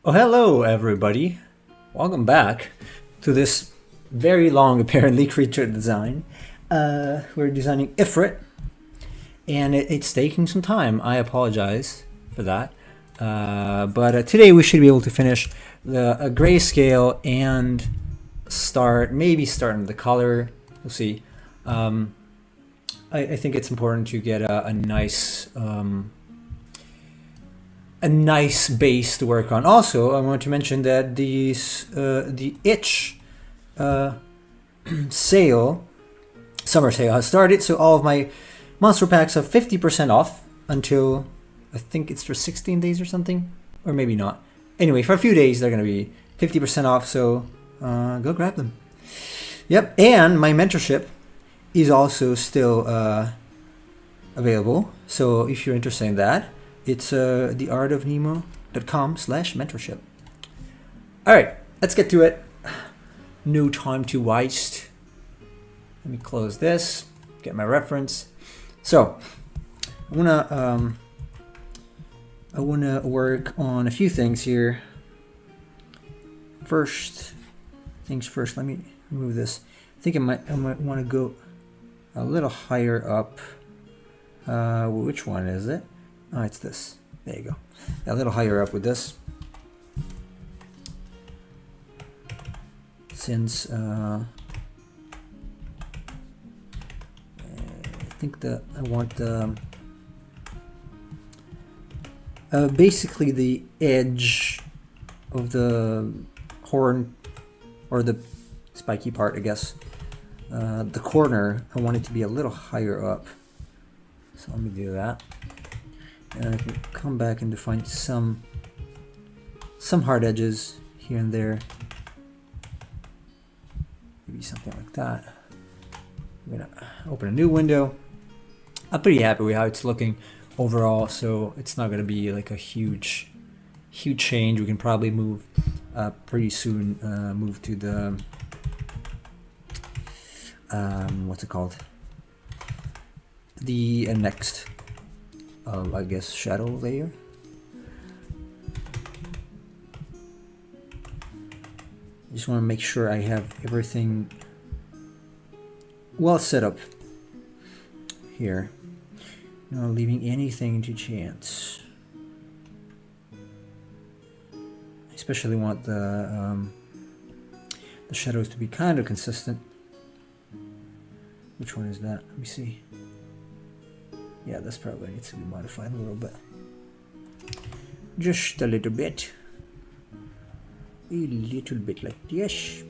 Oh, hello, everybody. Welcome back to this very long, apparently, creature design. We're designing Ifrit, and it's taking some time. I apologize for that. But today we should be able to finish the grayscale and maybe starting the color. We'll see. I think it's important to get a nice base to work on. Also, I want to mention that the itch uh, sale, summer sale has started, so all of my monster packs have 50% off until I think it's for 16 days or something, or maybe not. Anyway, for a few days they're gonna be 50% off, so go grab them. Yep, and my mentorship is also still available. So if you're interested in that, it's theartofnemo.com/mentorship. All right, let's get to it. No time to waste. Let me close this, get my reference. So I wanna work on a few things here. First things first. Let me remove this. I think I might want to go a little higher up. Which one is it? Oh, it's this. There you go. A little higher up with this. Since I think that I want basically the edge of the horn, or the spiky part, I guess. The corner, I want it to be a little higher up. So let me do that. And I can come back and define some hard edges here and there. Maybe something like that. I'm gonna open a new window. I'm pretty happy with how it's looking overall, so it's not gonna be like a huge change. We can probably move pretty soon. Move to the what's it called? The next, I guess, shadow layer. Just want to make sure I have everything well set up here, not leaving anything to chance. I especially want the shadows to be kind of consistent. Which one is that? Let me see. Yeah, this probably needs to be modified a little bit. Just a little bit. A little bit like this.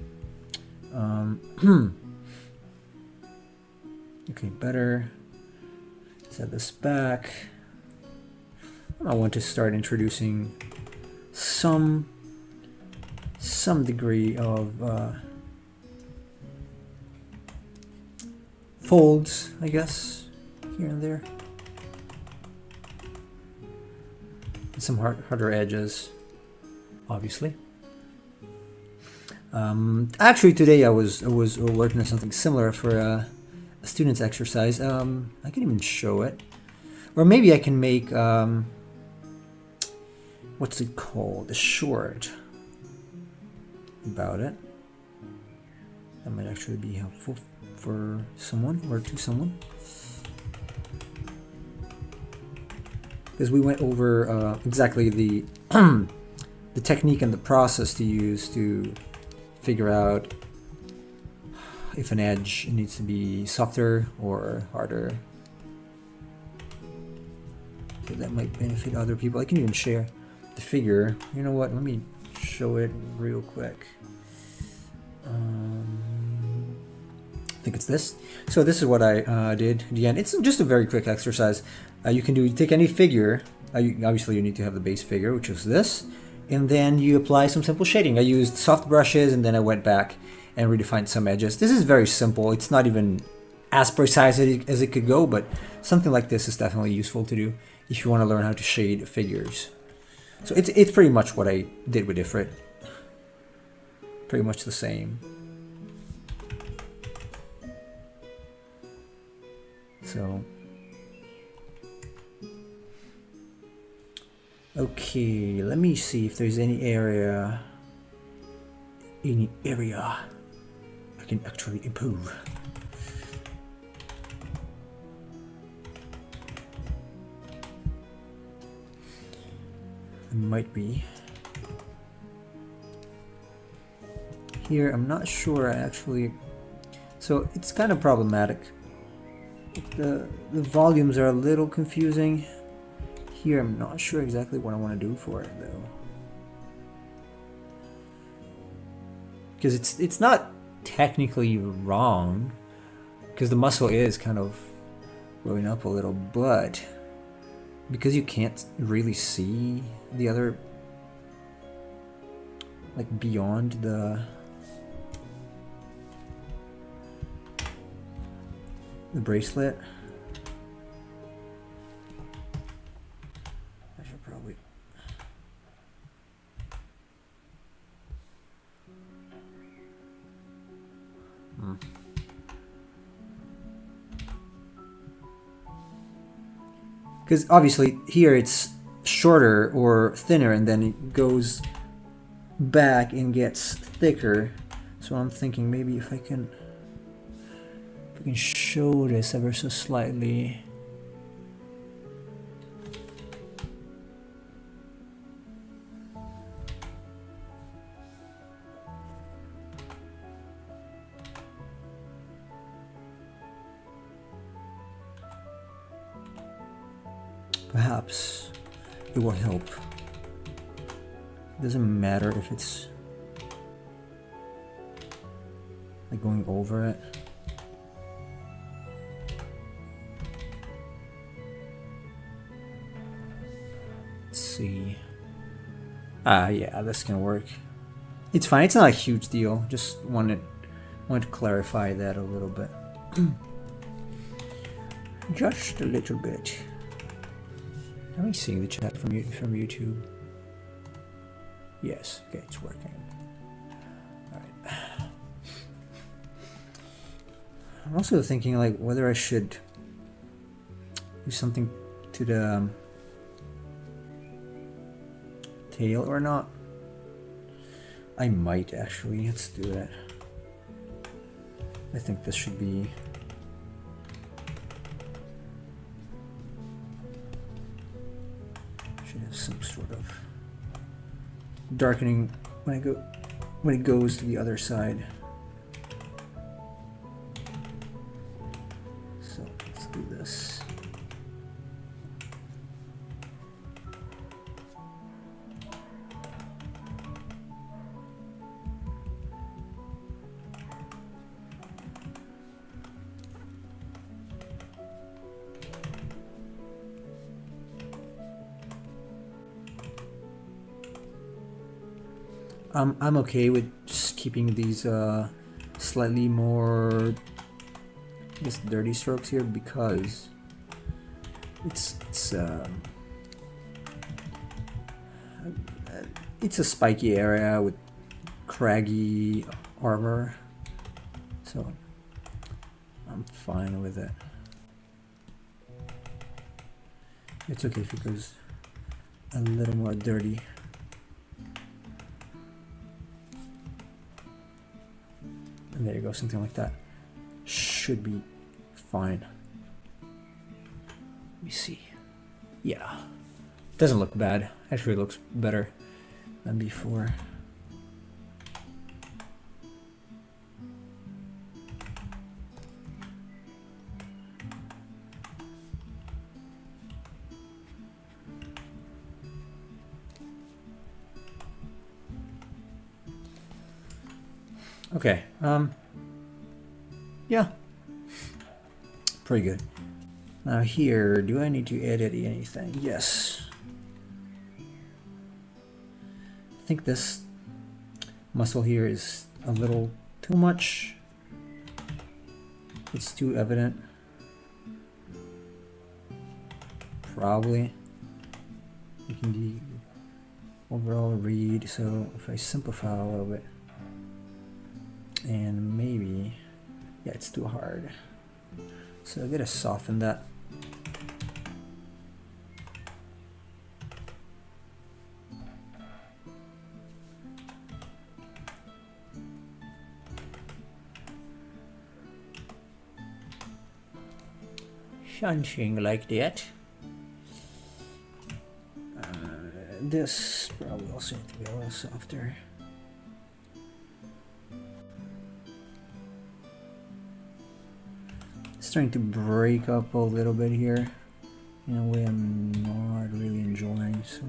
Okay, better. Set this back. I want to start introducing some degree of folds, I guess, here and there. Some harder edges, obviously. Actually, today I was working on something similar for a student's exercise. I can even show it, or maybe I can make what's it called? A short about it. That might actually be helpful for someone or to someone. Because we went over exactly the the technique and the process to use to figure out if an edge needs to be softer or harder. So that might benefit other people. I can even share the figure. You know what? Let me show it real quick. I think it's this. So this is what I did at the end. It's just a very quick exercise. You can take any figure. Obviously, you need to have the base figure, which is this, and then you apply some simple shading. I used soft brushes, and then I went back and redefined some edges. This is very simple. It's not even as precise as it could go, but something like this is definitely useful to do if you want to learn how to shade figures. So it's pretty much what I did with Ifrit. Pretty much the same. So Okay, let me see if there's any area I can actually improve. It might be. Here, I'm not sure actually. So it's kind of problematic. The volumes are a little confusing. Here, I'm not sure exactly what I want to do for it though. Because it's not technically wrong, because the muscle is kind of going up a little, but because you can't really see the other, like beyond the bracelet, I should probably because obviously here it's shorter or thinner and then it goes back and gets thicker. So I'm thinking maybe if I can show this ever so slightly. Perhaps it will help. It doesn't matter if it's like going over it. Let's see. Yeah, this can work. It's fine. It's not a huge deal. Just wanted to clarify that a little bit. Just a little bit. Am I seeing the chat from YouTube? Yes. Okay, it's working. All right. I'm also thinking like whether I should do something to the tail or not. I might actually. Let's do that. I think this should be. Should have some sort of darkening when it goes to the other side. So let's do this. I'm okay with just keeping these slightly more, I guess, dirty strokes here because it's a spiky area with craggy armor, so I'm fine with it. It's okay if it goes a little more dirty. And there you go, something like that should be fine. Let me see. Yeah, doesn't look bad. Actually, it looks better than before. Okay, yeah, pretty good. Now here, do I need to edit anything? Yes. I think this muscle here is a little too much. It's too evident. Probably. You can do overall read, so if I simplify a little bit, and maybe, yeah, it's too hard. So I gotta soften that. Something like that. This probably also needs to be a little softer. It's starting to break up a little bit here in a way I'm not really enjoying. So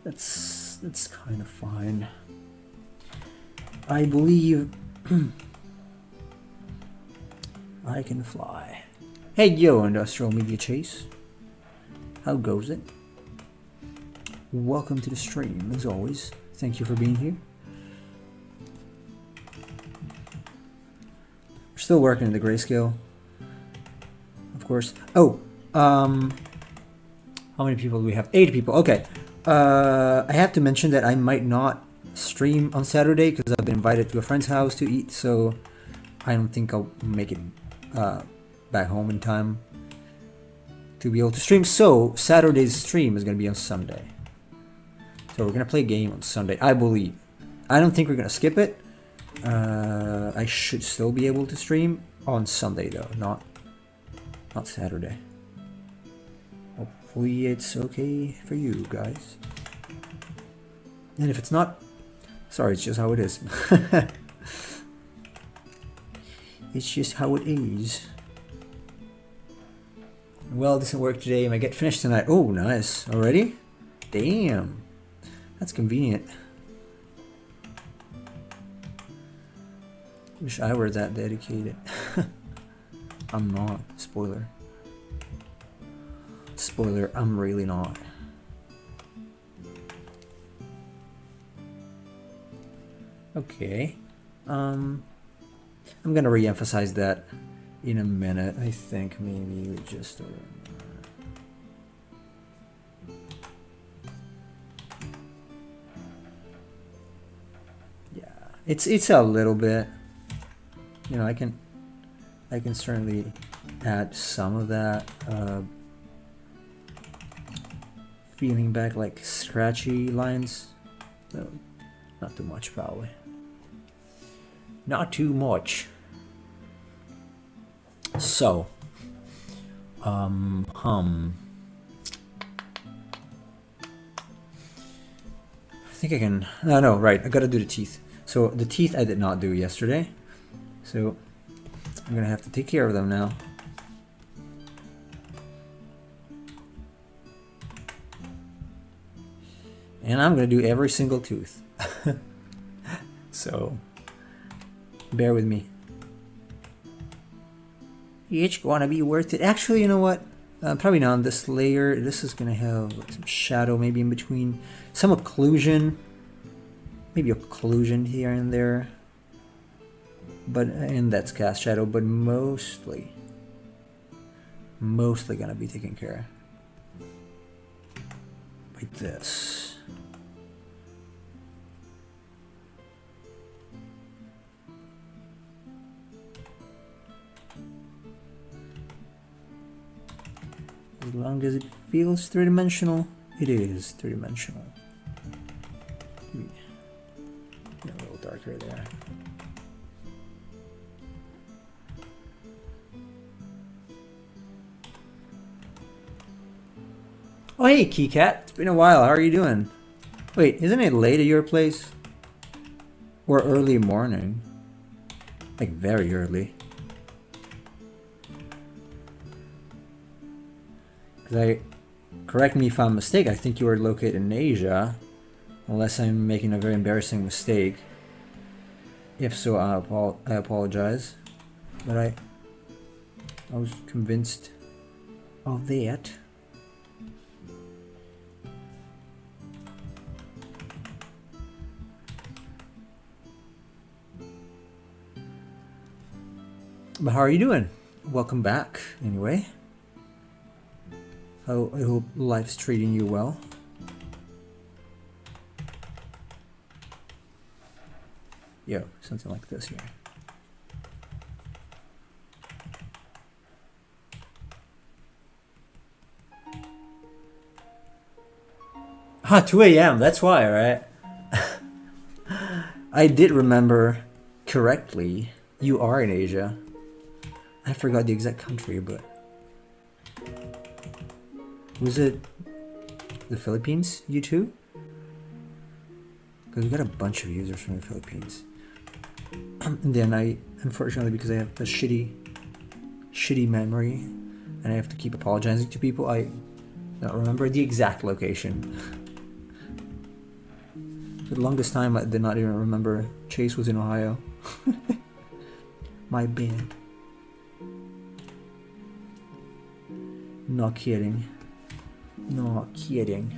that's kind of fine. I believe I can fly. Hey yo, Industrial Media Chase. How goes it? Welcome to the stream, as always. Thank you for being here. We're still working the grayscale, of course. Oh, how many people do we have? 8 people. Okay. I have to mention that I might not stream on Saturday because I've been invited to a friend's house to eat, so I don't think I'll make it back home in time to be able to stream. So Saturday's stream is going to be on Sunday. So we're going to play a game on Sunday, I believe. I don't think we're going to skip it. I should still be able to stream on Sunday though, not Saturday. Hopefully it's okay for you guys. And if it's not, sorry, it's just how it is. It's just how it is. Well, this will work today. I might get finished tonight. Oh, nice. Already? Damn. That's convenient. Wish I were that dedicated. I'm not. Spoiler. Spoiler, I'm really not. Okay. I'm gonna re-emphasize that in a minute. I think maybe we just yeah, it's a little bit, you know, I can certainly add some of that feeling back, like scratchy lines. No, not too much probably. Not too much. So, I think I can. No, right. I gotta do the teeth. So the teeth I did not do yesterday. So I'm gonna have to take care of them now. And I'm gonna do every single tooth. So bear with me. It's gonna be worth it. Actually, you know what? Probably not on this layer. This is gonna have some shadow maybe in between. Some occlusion. Maybe occlusion here and there. But, and that's cast shadow, but mostly gonna be taken care of by this. As long as it feels three-dimensional, it is three-dimensional. A little darker there. Oh hey, Keycat, it's been a while. How are you doing? Wait, isn't it late at your place? Or early morning? Like very early. Because correct me if I'm mistaken, I think you are located in Asia. Unless I'm making a very embarrassing mistake. If so, I apologize. But I was convinced of that. But how are you doing? Welcome back, anyway. I hope life's treating you well. Yo, something like this here. Ah, 2 a.m. That's why, right? I did remember correctly. You are in Asia. I forgot the exact country, but was it the Philippines? You too? Because we got a bunch of users from the Philippines. And then I, unfortunately, because I have a shitty memory, and I have to keep apologizing to people, I don't remember the exact location. For the longest time, I did not even remember Chase was in Ohio. My bad. Not kidding. Not kidding.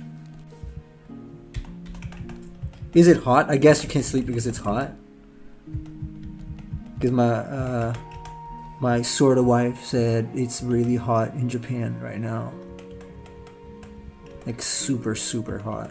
Is it hot? I guess you can't sleep because it's hot. Because my sort of wife said it's really hot in Japan right now. Like super, super hot.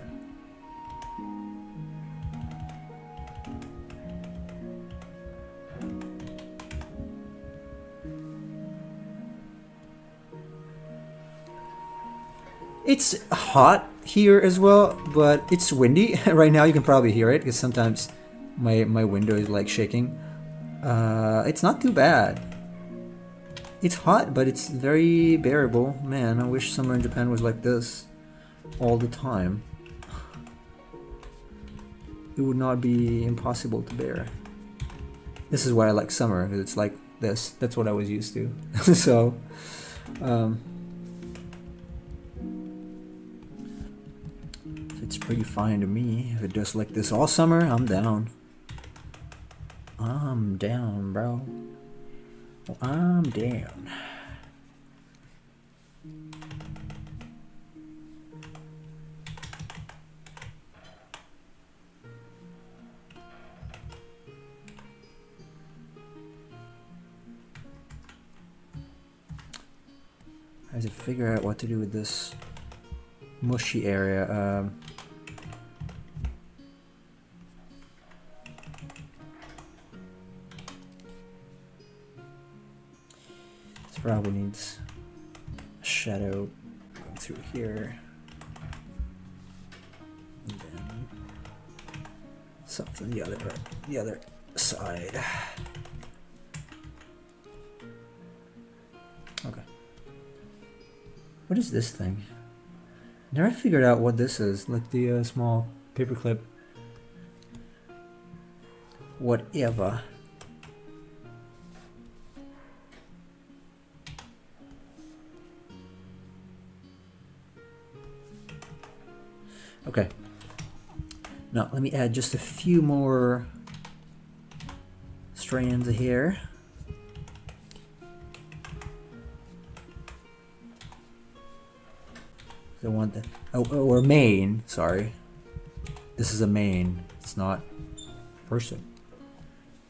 It's hot here as well, but it's windy. Right now you can probably hear it because sometimes my window is like shaking. It's not too bad. It's hot, but it's very bearable. Man, I wish summer in Japan was like this all the time. It would not be impossible to bear. This is why I like summer, because it's like this. That's what I was used to. So, it's pretty fine to me. If it does like this all summer, I'm down. I'm down, bro. I'm down. I have to figure out what to do with this mushy area. This probably needs a shadow going through here. And then something the other side. Okay. What is this thing? Never figured out what this is. Like the small paperclip. Whatever. Okay. Now let me add just a few more strands here. I want that. Oh, or main. Sorry. This is a main. It's not person.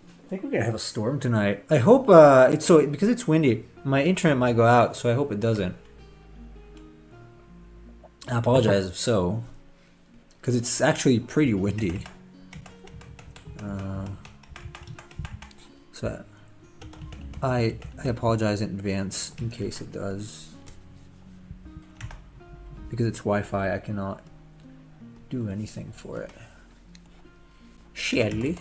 I think we're gonna have a storm tonight. I hope it's so because it's windy. My internet might go out, so I hope it doesn't. I apologize if so, because it's actually pretty windy. So I apologize in advance in case it does. Because it's Wi-Fi, I cannot do anything for it. Shelly.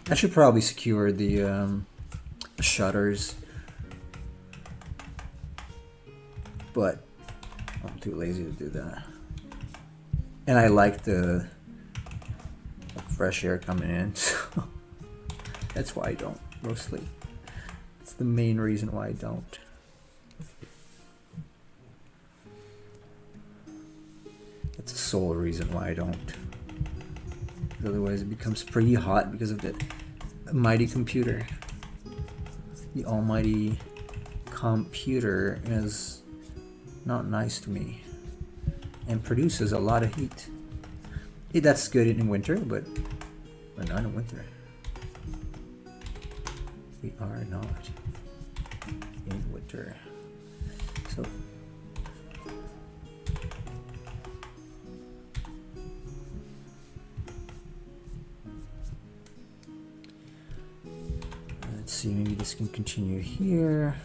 I should probably secure the shutters, but I'm too lazy to do that. And I like the fresh air coming in, so that's why I don't, mostly. It's the main reason why I don't. That's the sole reason why I don't. Otherwise it becomes pretty hot because of the mighty computer. The almighty computer is not nice to me and produces a lot of heat. That's good in winter, but we're not in winter. We are not in winter. So see, maybe this can continue here.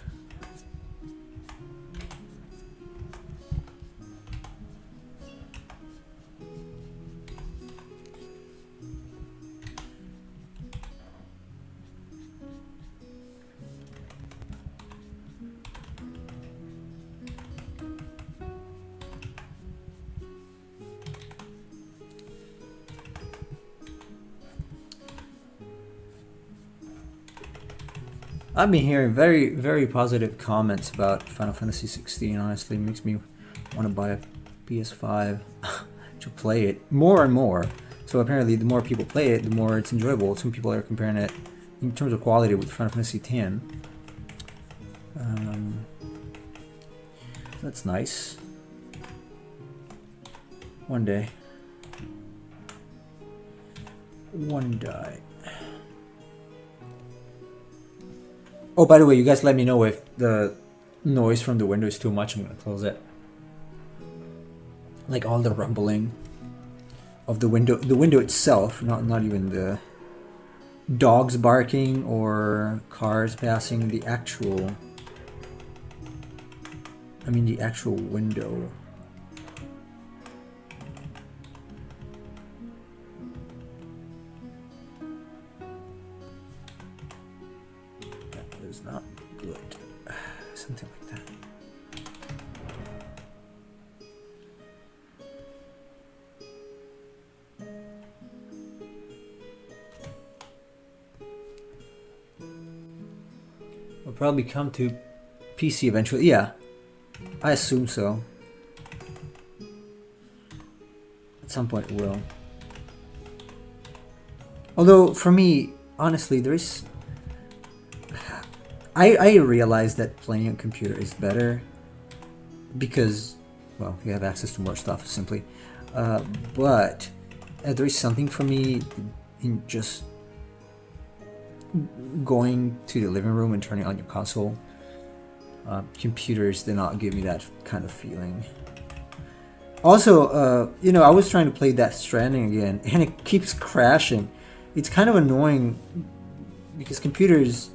I've been hearing very, very positive comments about Final Fantasy XVI. Honestly, it makes me want to buy a PS5 to play it more and more. So apparently, the more people play it, the more it's enjoyable. Some people are comparing it in terms of quality with Final Fantasy X. That's nice. One day. One day. Oh, by the way, you guys let me know if the noise from the window is too much. I'm gonna close it. Like all the rumbling of the window itself, not even the dogs barking or cars passing, the actual window. Is not good. Something like that. We'll probably come to PC eventually. Yeah, I assume so. At some point it will. Although, for me, honestly, there is... I realize that playing on computer is better because, well, you have access to more stuff simply. But there is something for me in just going to the living room and turning on your console. Computers did not give me that kind of feeling. Also, you know, I was trying to play Death Stranding again, and it keeps crashing. It's kind of annoying because computers...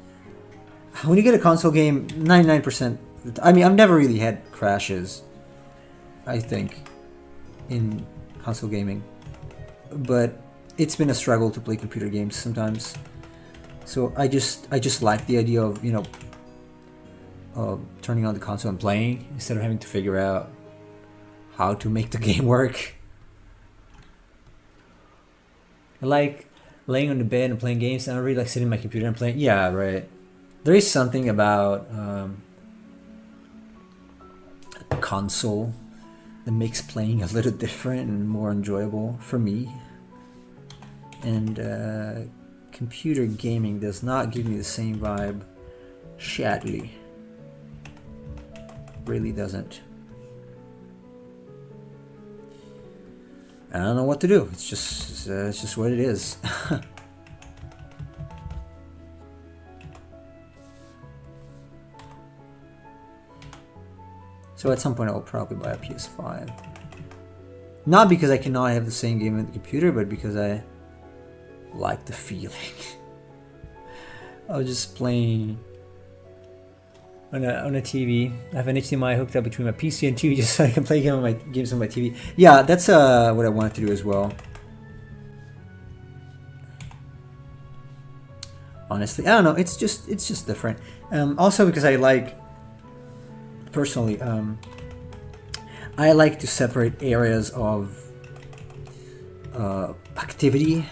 When you get a console game, 99%... I mean, I've never really had crashes, I think, in console gaming. But it's been a struggle to play computer games sometimes. So I just like the idea of, you know, turning on the console and playing instead of having to figure out how to make the game work. I like laying on the bed and playing games, and I don't really like sitting on my computer and playing. Yeah, right. There is something about a console that makes playing a little different and more enjoyable for me. And computer gaming does not give me the same vibe. Sadly. Really doesn't. I don't know what to do. It's just what it is. So at some point I'll probably buy a PS5. Not because I cannot have the same game on the computer, but because I like the feeling. I was just playing on a TV. I have an HDMI hooked up between my PC and TV just so I can play games on my TV. Yeah, that's what I wanted to do as well. Honestly, I don't know. It's just different. Also because I like. Personally, I like to separate areas of activity.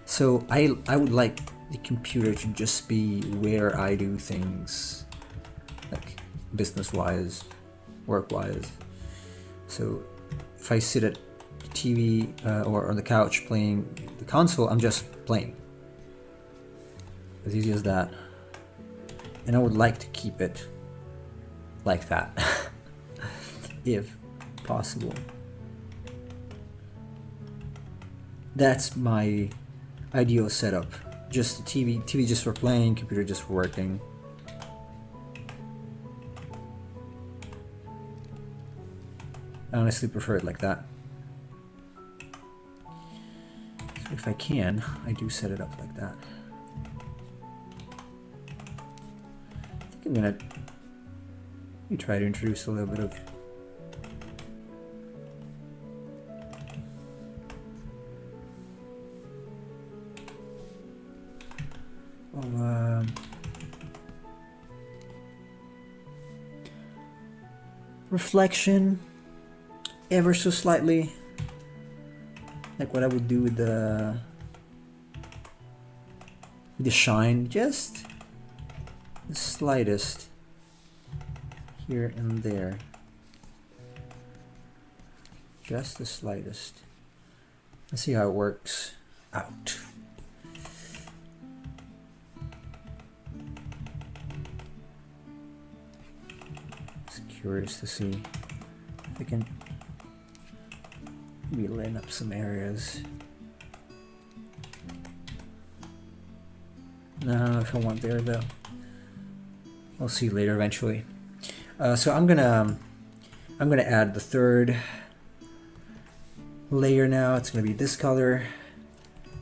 So I would like the computer to just be where I do things, like business-wise, work-wise. So if I sit at the TV or on the couch playing the console, I'm just playing. As easy as that. And I would like to keep it like that, if possible. That's my ideal setup. Just TV just for playing, computer just for working. I honestly prefer it like that. So if I can, I do set it up like that. I'm gonna try to introduce a little bit of reflection, ever so slightly, like what I would do with the shine, just the slightest here and there, just the slightest. Let's see how it works out. Curious to see if I can maybe line up some areas. No, if I want there though. I'll see later eventually. So I'm gonna add the third layer now. It's gonna be this color,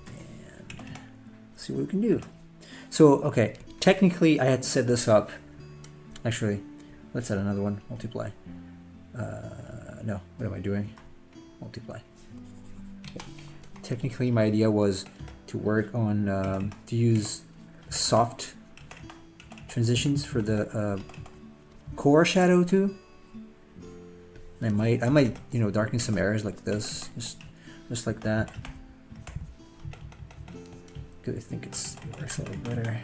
and see what we can do. So okay, technically I had set this up. Actually, let's add another one. Multiply. No, what am I doing? Multiply. Okay. Technically, my idea was to work on to use soft transitions for the core shadow too. And I might, you know, darken some areas like this, just like that. Because I think it works a little better.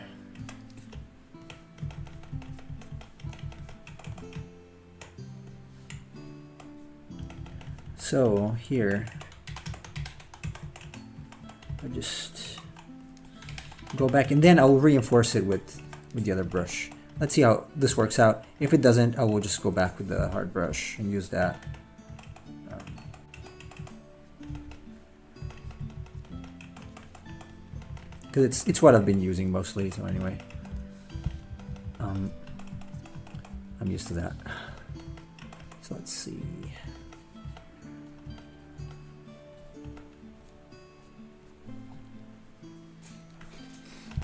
So here, I just go back and then I'll reinforce it with the other brush. Let's see how this works out. If it doesn't, I will just go back with the hard brush and use that. Because it's what I've been using mostly, so anyway. I'm used to that. So let's see.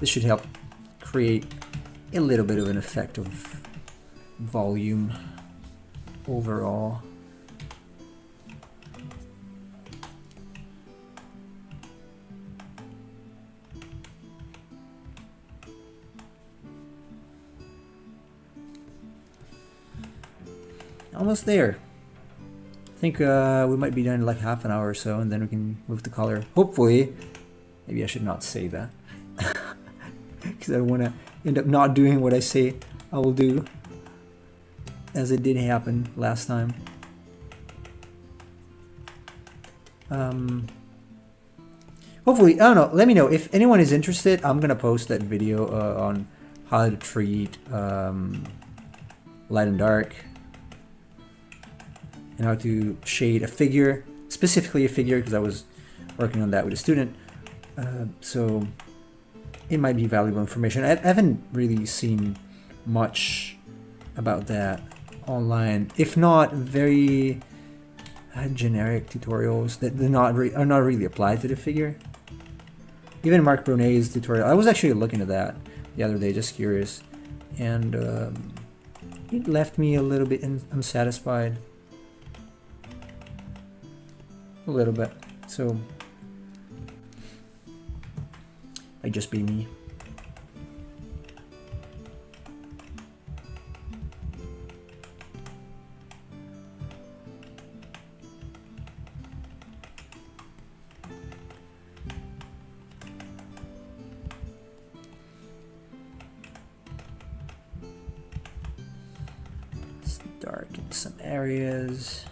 This should help create a little bit of an effect of volume overall. Almost there. I think we might be done in like half an hour or so, and then we can move the color. Hopefully. Maybe I should not say that. Because I don't want to end up not doing what I say I will do, as it did happen last time. Hopefully, I don't know, let me know if anyone is interested. I'm gonna post that video on how to treat light and dark, and how to shade a figure, specifically a figure, because I was working on that with a student. So it might be valuable information. I haven't really seen much about that online, if not very generic tutorials that are not really applied to the figure. Even Mark Brunet's tutorial, I was actually looking at that the other day, just curious, and it left me a little bit unsatisfied, a little bit. So might just be me. Let's darken some areas,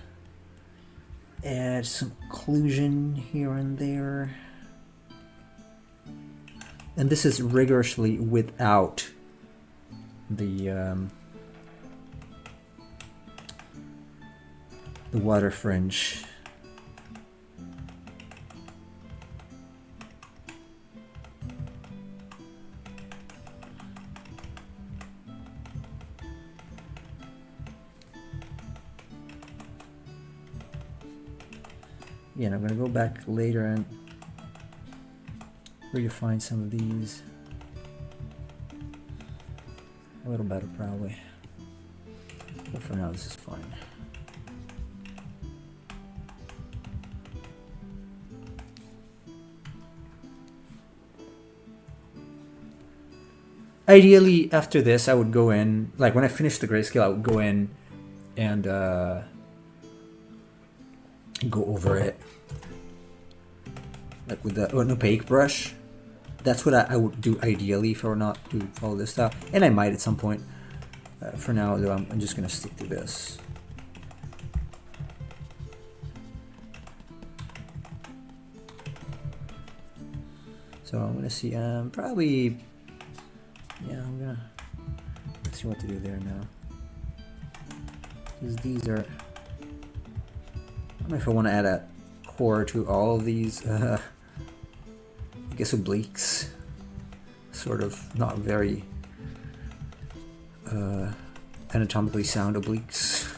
add some occlusion here and there. And this is rigorously without the water fringe. Yeah, and I'm gonna go back later and redefine some of these. A little better probably. But for now this is fine. Ideally, after this, I would go in, like when I finish the grayscale, I would go in and go over it. Like with an opaque brush. That's what I would do ideally if I were not to follow this style. And I might at some point. For now, though, I'm just going to stick to this. So I'm going to see, probably... Yeah, I'm gonna see what to do there now. Because these are... I don't know if I want to add a core to all of these, I guess obliques. Sort of not very anatomically sound obliques.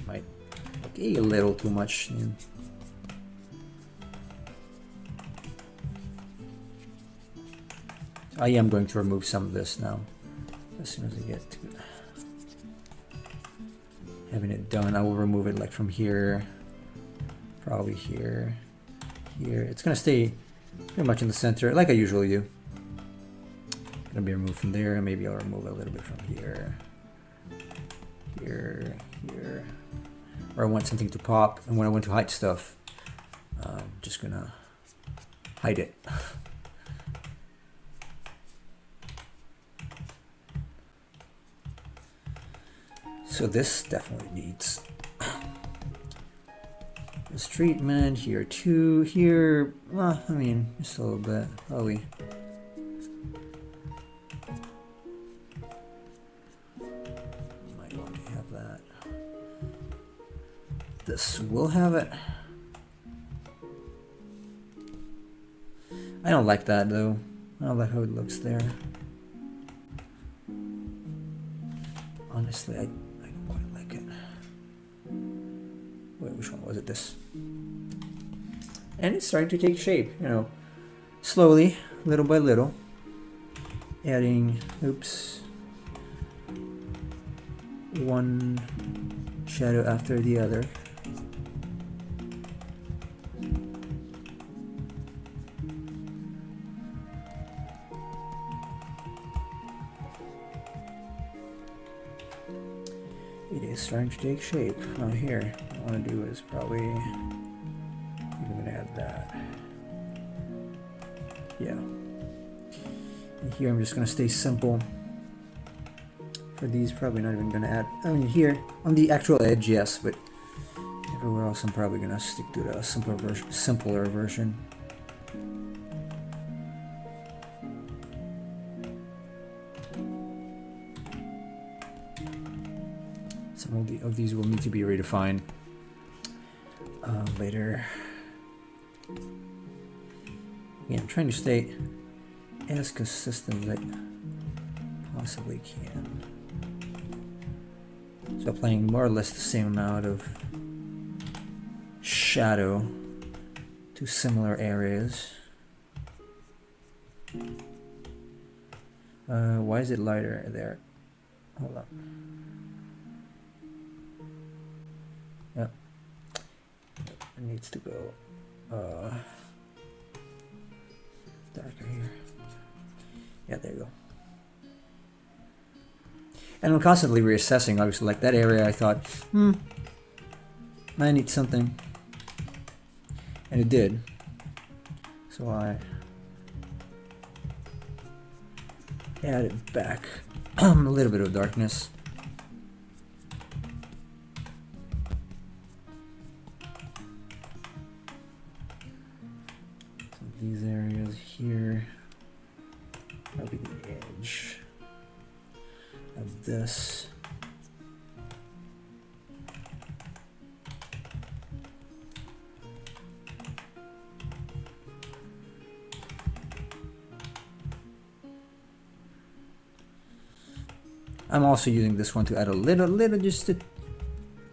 Might look a little too much. Yeah. I am going to remove some of this now. As soon as I get to having it done, I will remove it like from here, probably here, here. It's gonna stay pretty much in the center, like I usually do. Gonna be removed from there, and maybe I'll remove a little bit from here, here, here. Or I want something to pop, and when I want to hide stuff, I'm just gonna hide it. So this definitely needs this treatment here too. Here, well, I mean, just a little bit, probably. Might want to have that. This will have it. I don't like that though. I don't like how it looks there. Honestly, I don't quite like it. Wait, which one was it? This. And it's starting to take shape, you know, slowly, little by little. Adding, oops, one shadow after the other. It is starting to take shape. Now here, what I want to do is probably even gonna add that. Yeah. And here I'm just gonna stay simple. For these, probably not even gonna add. I mean, here on the actual edge, yes, but everywhere else, I'm probably gonna stick to the simpler version. Some of these will need to be redefined later. Yeah, I'm trying to stay as consistent as I possibly can. So applying more or less the same amount of shadow to similar areas. Why is it lighter there? Hold on. Yep. It needs to go darker here. Yeah, there you go. And I'm constantly reassessing, obviously, like that area I thought, I need something. And it did. So I added back a little bit of darkness. So these areas here, probably the edge of this. I'm also using this one to add a little, just a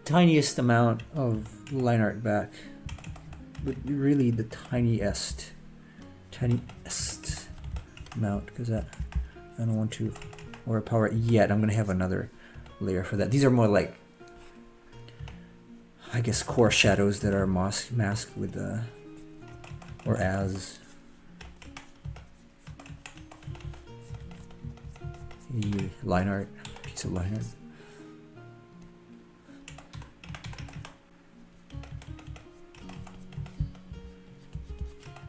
tiniest amount of line art back, but really the tiniest amount, because I don't want to overpower it yet. I'm gonna have another layer for that. These are more like, I guess, core shadows that are masked with or as a line art, piece of line art.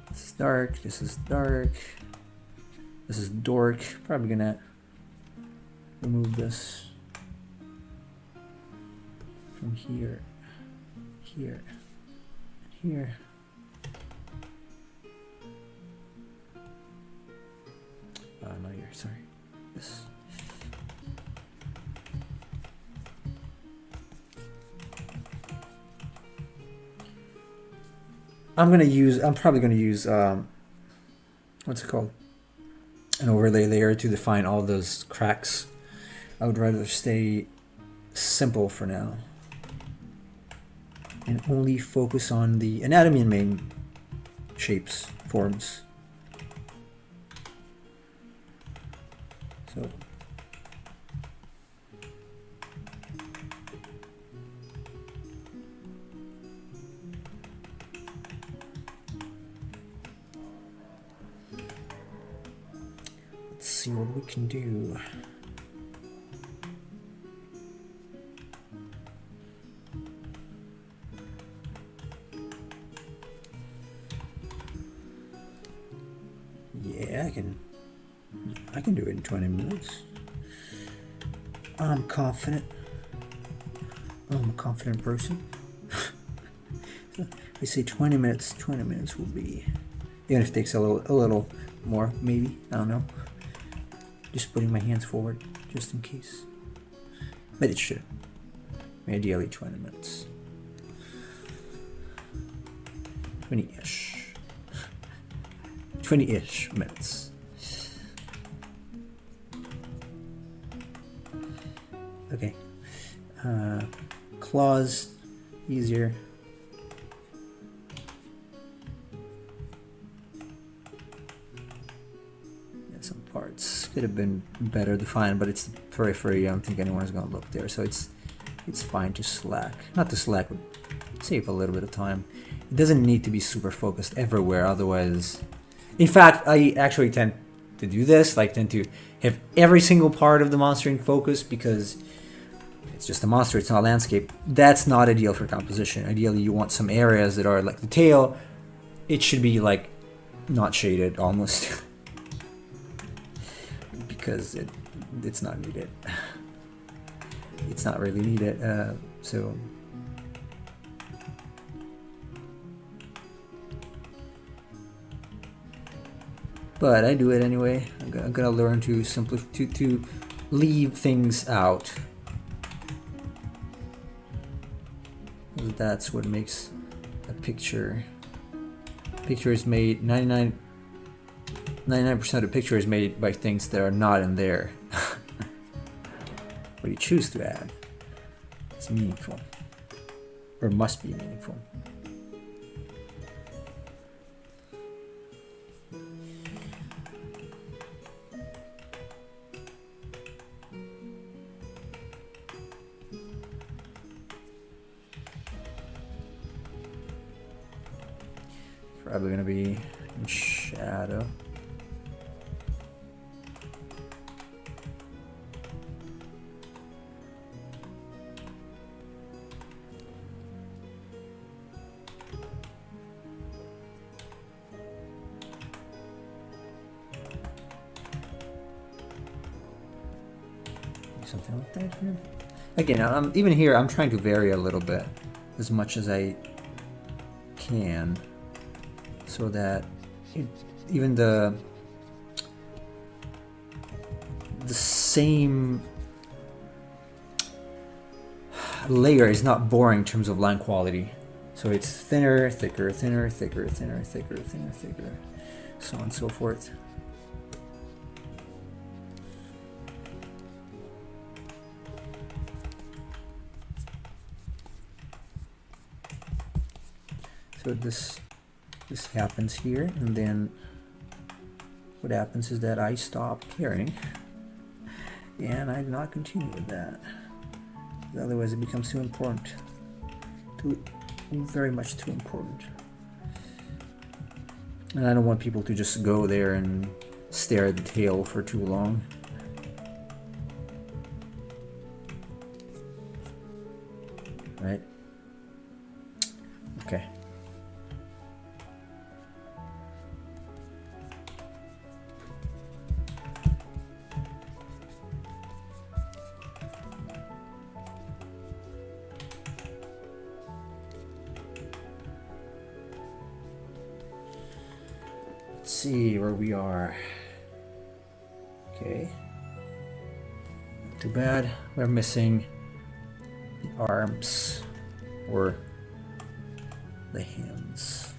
This is dark, this is dark, this is dork. Probably gonna remove this from here, here, and here. No, here, sorry. This. I'm probably gonna use what's it called? An overlay layer to define all those cracks. I would rather stay simple for now and only focus on the anatomy and main shapes, forms. So let's see what we can do. Yeah, I can do it in 20 minutes. I'm confident. I'm a confident person. So I say 20 minutes. 20 minutes will be, even if it takes a little more, maybe. I don't know. Just putting my hands forward, just in case. But it should. Ideally 20 minutes. 20-ish. 20-ish minutes. Okay. Claws, easier. Yeah, some parts could have been better defined, but it's the periphery. I don't think anyone's gonna look there, so it's fine to slack. Not to slack, but save a little bit of time. It doesn't need to be super focused everywhere, otherwise. In fact, I actually tend to do this, like tend to have every single part of the monster in focus, because it's just a monster, it's not a landscape. That's not ideal for composition. Ideally, you want some areas that are like the tail. It should be like not shaded almost, because it's not needed. It's not really needed. So. But I do it anyway. I'm gonna learn to to leave things out. That's what makes a picture. Picture is made 99% of the picture is made by things that are not in there. What you choose to add is meaningful, or must be meaningful. Probably gonna be in shadow. Something like that here. Again, even here, I'm trying to vary a little bit, as much as I can, so that even the same layer is not boring in terms of line quality. So it's thinner, thicker, thinner, thicker, thinner, thicker, thinner, thicker, so on and so forth. So this happens here, and then what happens is that I stop caring, and I do not continue with that. Otherwise, it becomes too important. Very much too important. And I don't want people to just go there and stare at the tail for too long. Right? Okay. Let's see where we are. Okay. Not too bad. We're missing the arms or the hands.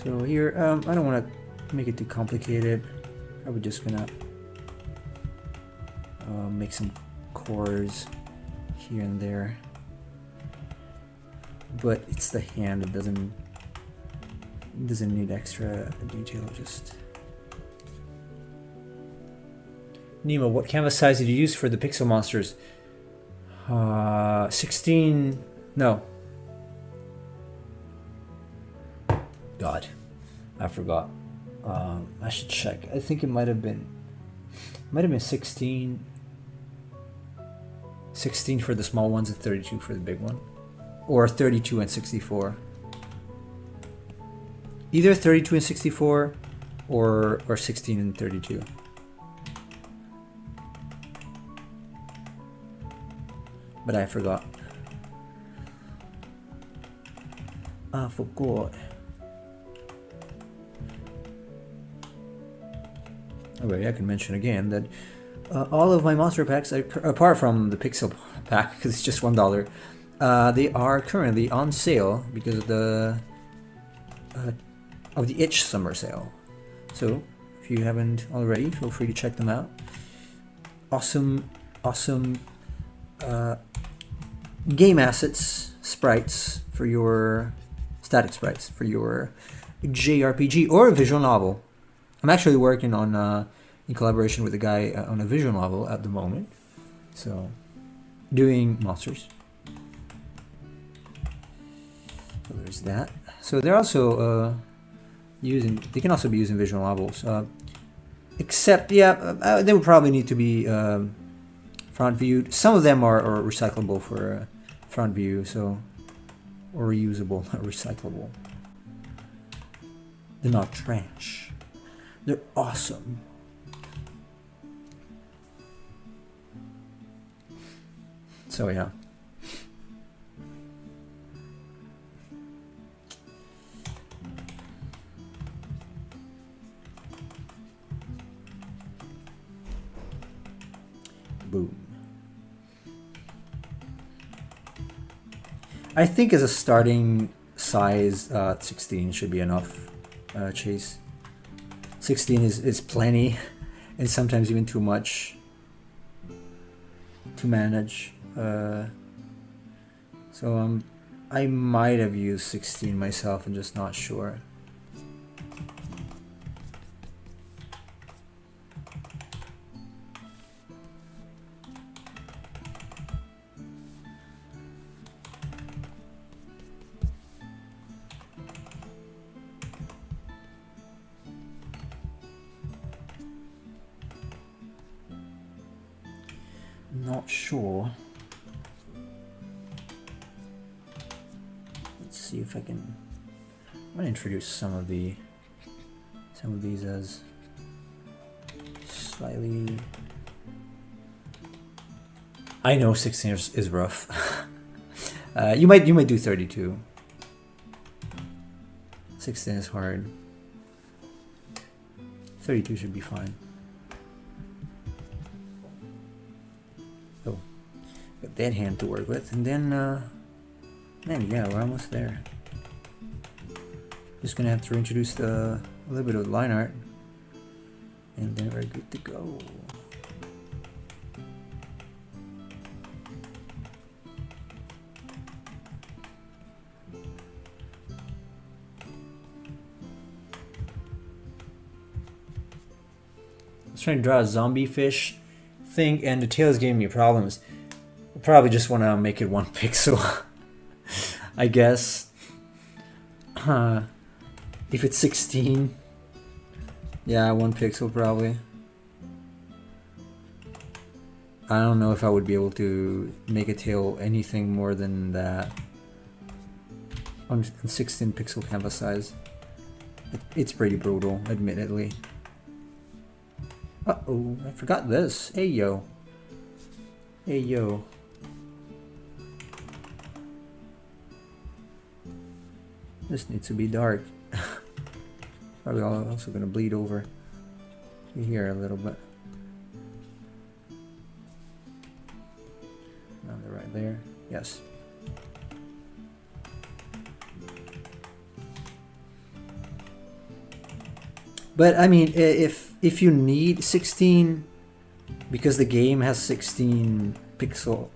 So here, I don't want to make it too complicated. Probably just gonna make some cores here and there. But it's the hand, it doesn't need extra detail. Just Nemo, what canvas size did you use for the pixel monsters? 16. No. God, I forgot. I should check. I think it might have been 16. 16 for the small ones and 32 for the big one, or 32 and 64. Either 32 and 64, or 16 and 32. But I forgot. I forgot. Okay, I can mention again that all of my monster packs, apart from the pixel pack, because it's just $1, they are currently on sale because of the itch summer sale. So if you haven't already, feel free to check them out. Awesome game assets, sprites for your static sprites for your JRPG or visual novel. I'm actually working on in collaboration with a guy on a visual novel at the moment, so doing monsters. So there's that. So they're also they can also be used in visual novels, except they would probably need to be front viewed. Some of them are recyclable for front view, so, or reusable, not recyclable. They're not trash. They're awesome. So yeah. Boom. I think as a starting size, 16 should be enough, Chase. 16 is plenty, and sometimes even too much to manage. So I might have used 16 myself and just not sure. Not sure. Let's see if I can. I'm gonna introduce some of these as slightly. I know 16 is rough. You might do 32. 16 is hard. 32 should be fine. Got that hand to work with, and then man, yeah, we're almost there. Just gonna have to introduce a little bit of line art, and then we're good to go. was trying to draw a zombie fish thing, and the tail is giving me problems. I probably just want to make it 1 pixel, I guess. If it's 16, yeah, 1 pixel probably. I don't know if I would be able to make a tail anything more than that on 16 pixel canvas size. It's pretty brutal, admittedly. Uh-oh, I forgot this. Hey, yo. Hey, yo. This needs to be dark. Probably also gonna bleed over to here a little bit. Right there. Yes. But I mean, if you need 16, because the game has 16 pixel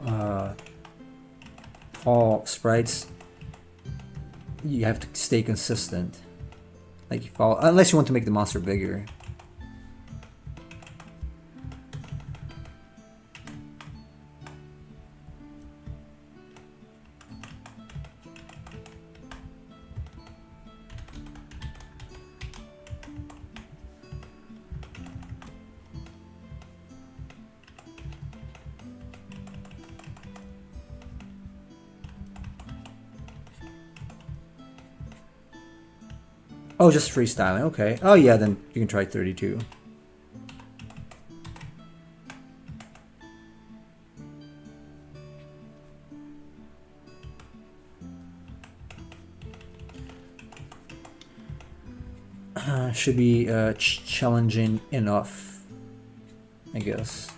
tall sprites, you have to stay consistent. Like unless you want to make the monster bigger. Oh, just freestyling. Okay. Oh yeah, then you can try 32. Should be challenging enough, I guess.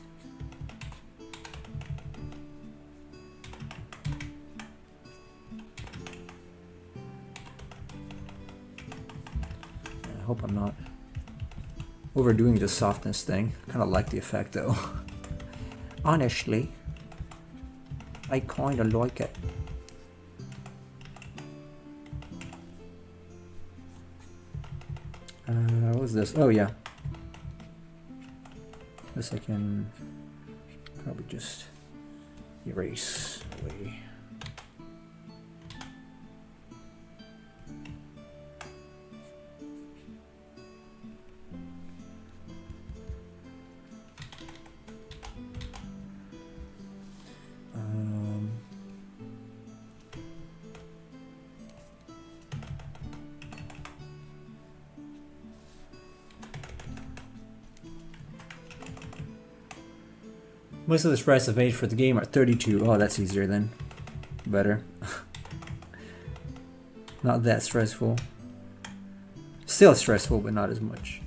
I hope I'm not overdoing the softness thing. Kind of like the effect though. Honestly, I kind of like it. What was this? Oh yeah. This I can probably just erase away. Most of the sprites I've made for the game are 32. Oh, that's easier then. Better. Not that stressful. Still stressful, but not as much.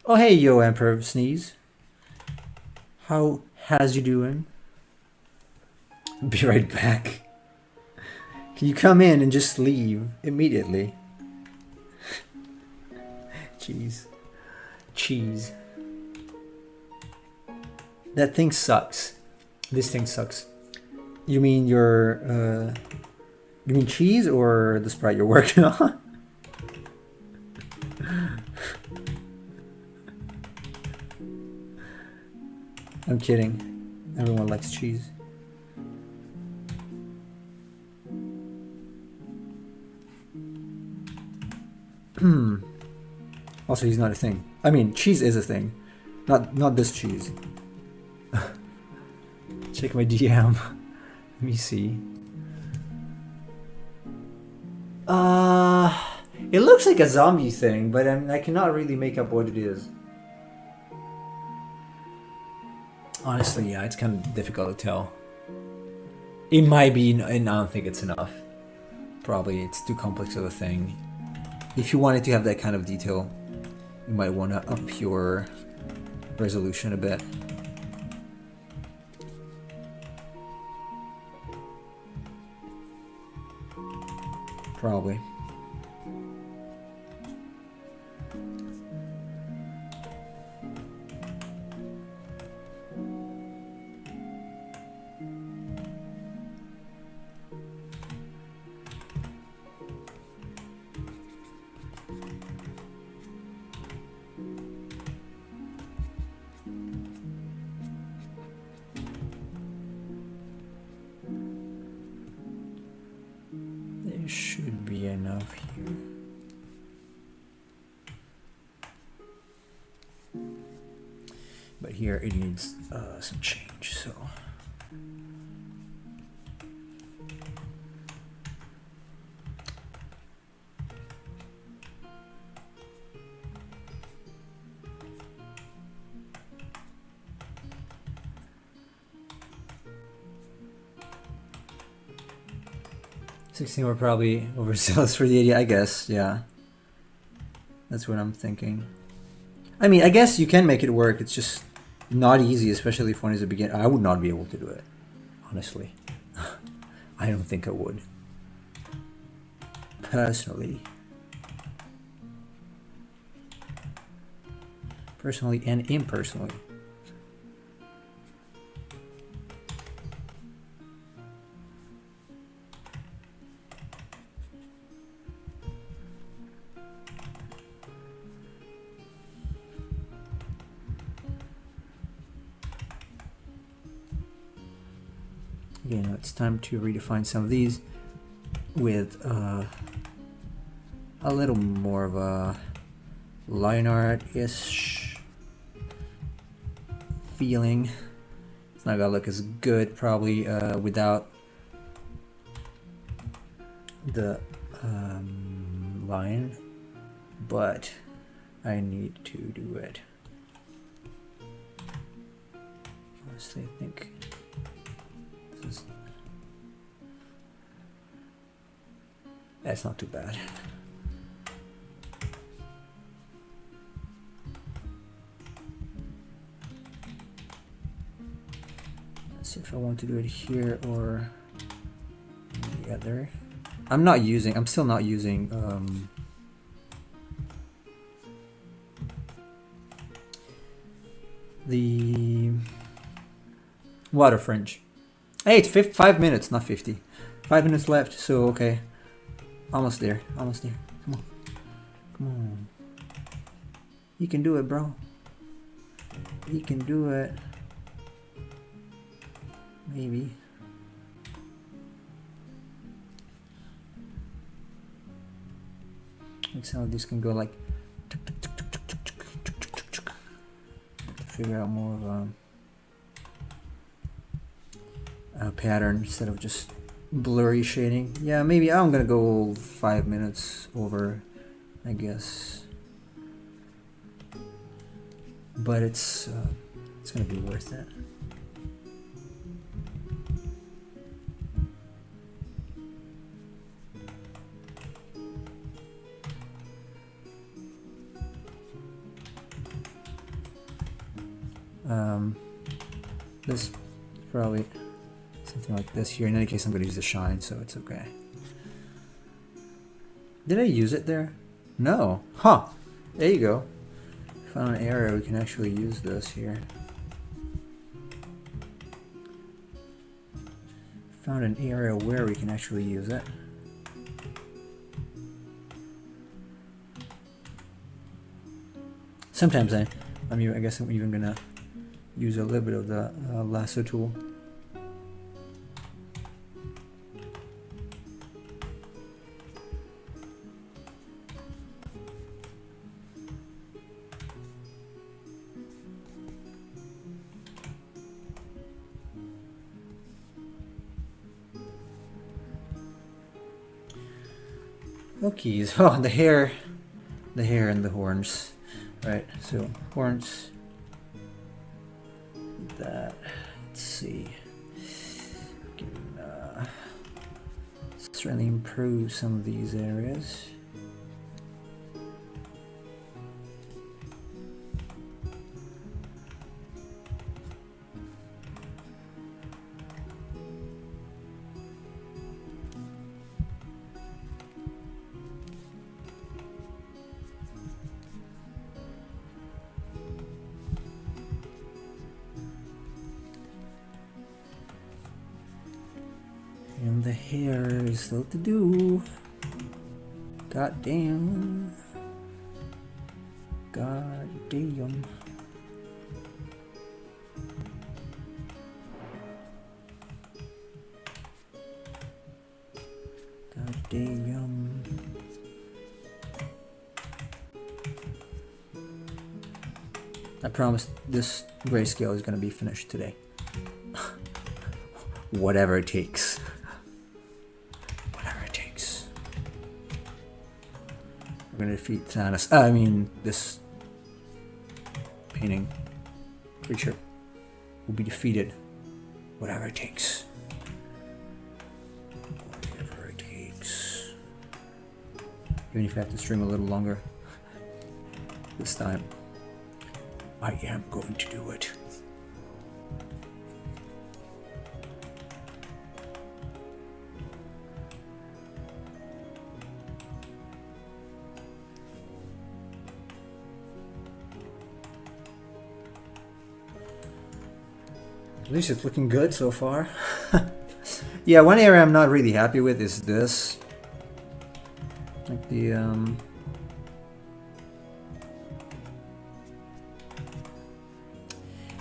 Oh hey yo Emperor Sneeze. How has you doing? Be right back. Can you come in and just leave immediately? Jeez. Cheese. That thing sucks. This thing sucks. You mean your you mean cheese or the sprite you're working on? I'm kidding. Everyone likes cheese. Also, he's not a thing. I mean, cheese is a thing. Not this cheese. Check my DM. Let me see. It looks like a zombie thing, but I cannot really make up what it is. Honestly, yeah, it's kind of difficult to tell. It might be, and I don't think it's enough. Probably it's too complex of a thing. If you wanted to have that kind of detail, you might want to up your resolution a bit. Probably. There should be enough here. But here it needs some change, so. We're probably overzealous for the 80, I guess, yeah. That's what I'm thinking. I mean, I guess you can make it work, it's just not easy, especially if one is a beginner. I would not be able to do it, honestly. I don't think I would. Personally and impersonally. Okay, now it's time to redefine some of these with a little more of a line art-ish feeling. It's not gonna look as good probably without the line, but I need to do it. Honestly, I think this is, that's not too bad. Let's see if I want to do it here or the other. I'm still not using the water fringe. Hey, it's 5 minutes, not 50. 5 minutes left, so okay. Almost there, almost there. Come on. Come on. You can do it, bro. You can do it. Maybe. Like some of these can go like figure out more of a pattern instead of just blurry shading. Yeah, maybe I'm gonna go 5 minutes over, I guess. But it's gonna be worth it. This probably something like this here. In any case, I'm going to use the shine, so it's okay. Did I use it there? No. Huh. There you go. Found an area we can actually use this here. Found an area where we can actually use it. Sometimes I guess I'm even gonna use a little bit of the lasso tool. Okay, so the hair and the horns. Right, so horns. That, let's see. We can certainly improve some of these areas. And the hair is still to do. God damn. God damn. God damn. I promise this grayscale is gonna be finished today. Whatever it takes. Whatever it takes. We're gonna defeat Thanos. I mean, this painting creature will be defeated. Whatever it takes. Whatever it takes. Even if I have to stream a little longer this time, I am going to do it. At least it's looking good so far. Yeah, one area I'm not really happy with is this. Like the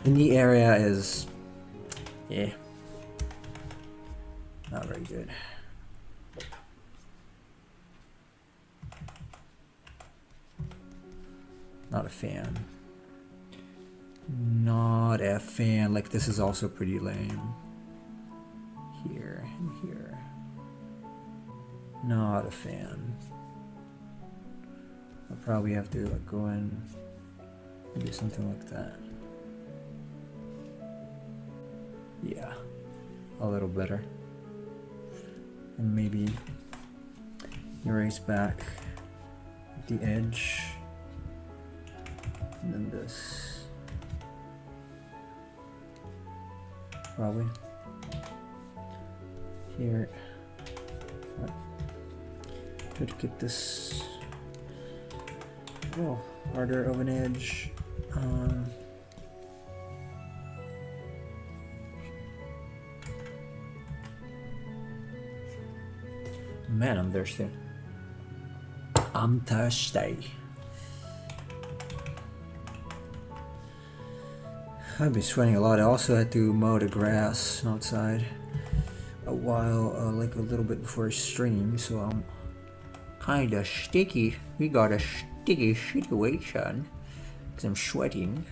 the knee area is, yeah, not very good. Not a fan. Not a fan. Like, this is also pretty lame. Here and here. Not a fan. I'll probably have to like go in and do something like that. Yeah, a little better. And maybe erase back the edge. And then this. Probably. Here. Try to get this a little harder of an edge. Man, I'm thirsty. I'm thirsty. I've been sweating a lot. I also had to mow the grass outside a while, like a little bit before I stream, so I'm kinda sticky. We got a sticky situation because I'm sweating.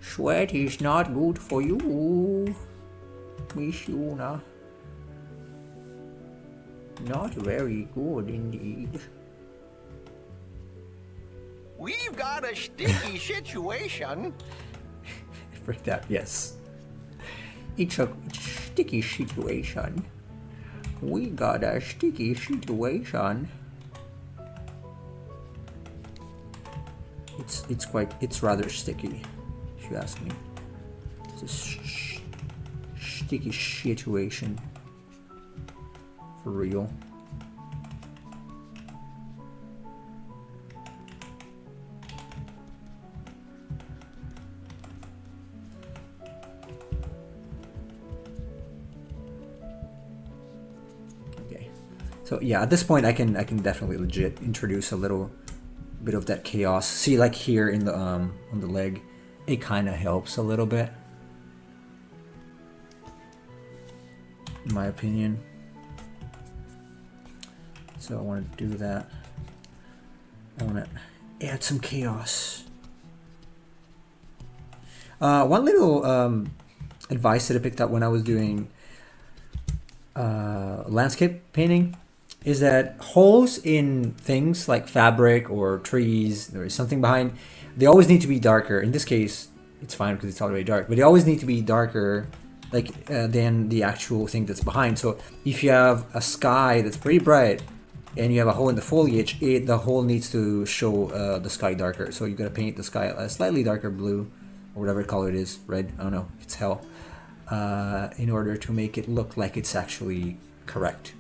Sweat is not good for you, Miss Yuna. Not very good indeed. We've got a sticky situation. Freaked out, yes. It's a sticky situation. We got a sticky situation. It's rather sticky, if you ask me. It's a sticky situation. For real. Okay. So yeah, at this point I can definitely legit introduce a little bit of that chaos. See, like here in the on the leg, it kind of helps a little bit, in my opinion. So I want to do that. I want to add some chaos. One little advice that I picked up when I was doing landscape painting is that holes in things like fabric or trees, there is something behind, they always need to be darker. In this case, it's fine because it's already dark, but they always need to be darker than the actual thing that's behind. So if you have a sky that's pretty bright, and you have a hole in the foliage, the hole needs to show the sky darker. So you gotta paint the sky a slightly darker blue, or whatever color it is, red, I don't know, if it's hell, in order to make it look like it's actually correct.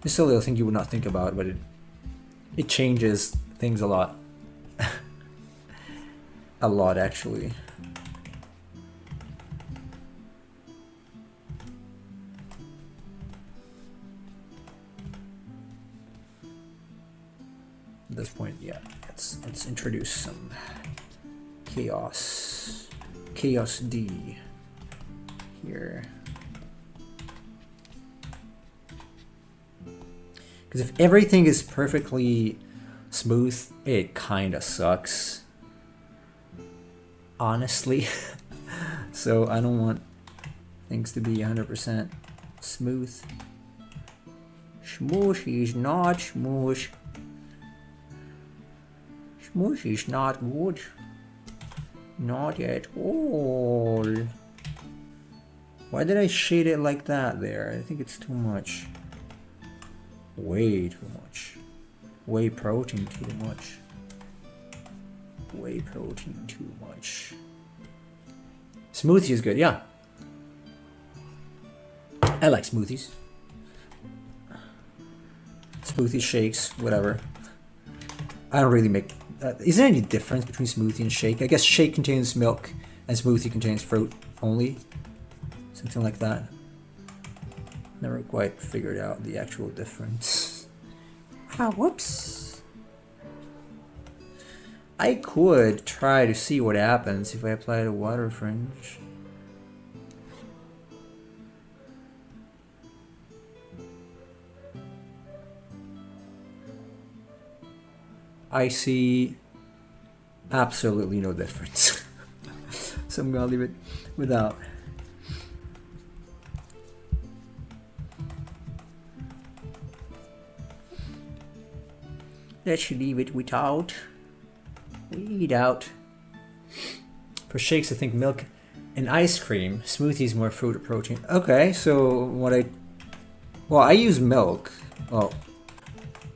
It's a little thing you would not think about, but it changes things a lot. A lot, actually. let's introduce some chaos. Chaos D here. Because if everything is perfectly smooth, it kind of sucks. Honestly. So I don't want things to be 100% smooth. Smoosh is not smoosh. Smoosh is not good. Not at all. Why did I shade it like that there? I think it's too much. Way too much. Whey protein too much. Whey protein too much. Smoothie is good, yeah. I like smoothies. Smoothie shakes, whatever. I don't really make... is there any difference between smoothie and shake? I guess shake contains milk and smoothie contains fruit only. Something like that. Never quite figured out the actual difference. Ah, whoops. I could try to see what happens if I apply the water fringe. I see absolutely no difference. So I'm gonna leave it without. Let's leave it without. Without. For shakes, I think milk and ice cream. Smoothies more fruit or protein. Okay, so what well, I use milk. Well,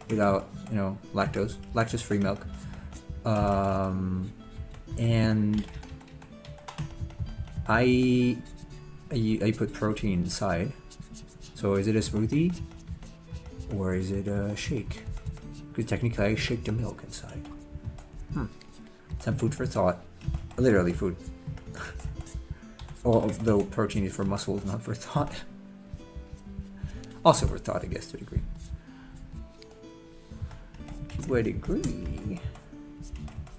without, you know, lactose-free milk. And I put protein inside. So is it a smoothie or is it a shake? Because technically I shake the milk inside. Some food for thought. Literally food. Although protein is for muscles, not for thought. Also for thought, I guess, to a degree. To a degree.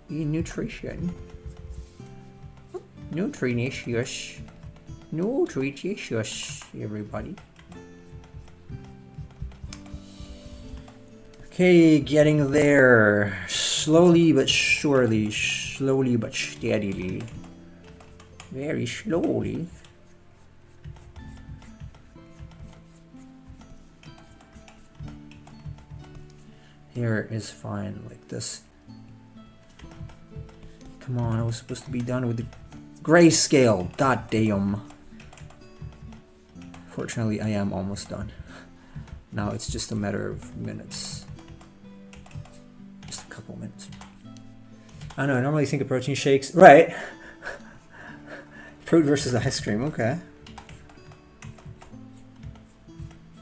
In nutrition. Nutritious. Nutritious, everybody. Okay, getting there. Slowly but surely. Slowly but steadily. Very slowly. Here is fine, like this. Come on, I was supposed to be done with the grayscale. God damn. Fortunately, I am almost done. Now it's just a matter of minutes. Just a couple minutes. I don't know, I normally think of protein shakes. Right. Fruit versus ice cream, okay.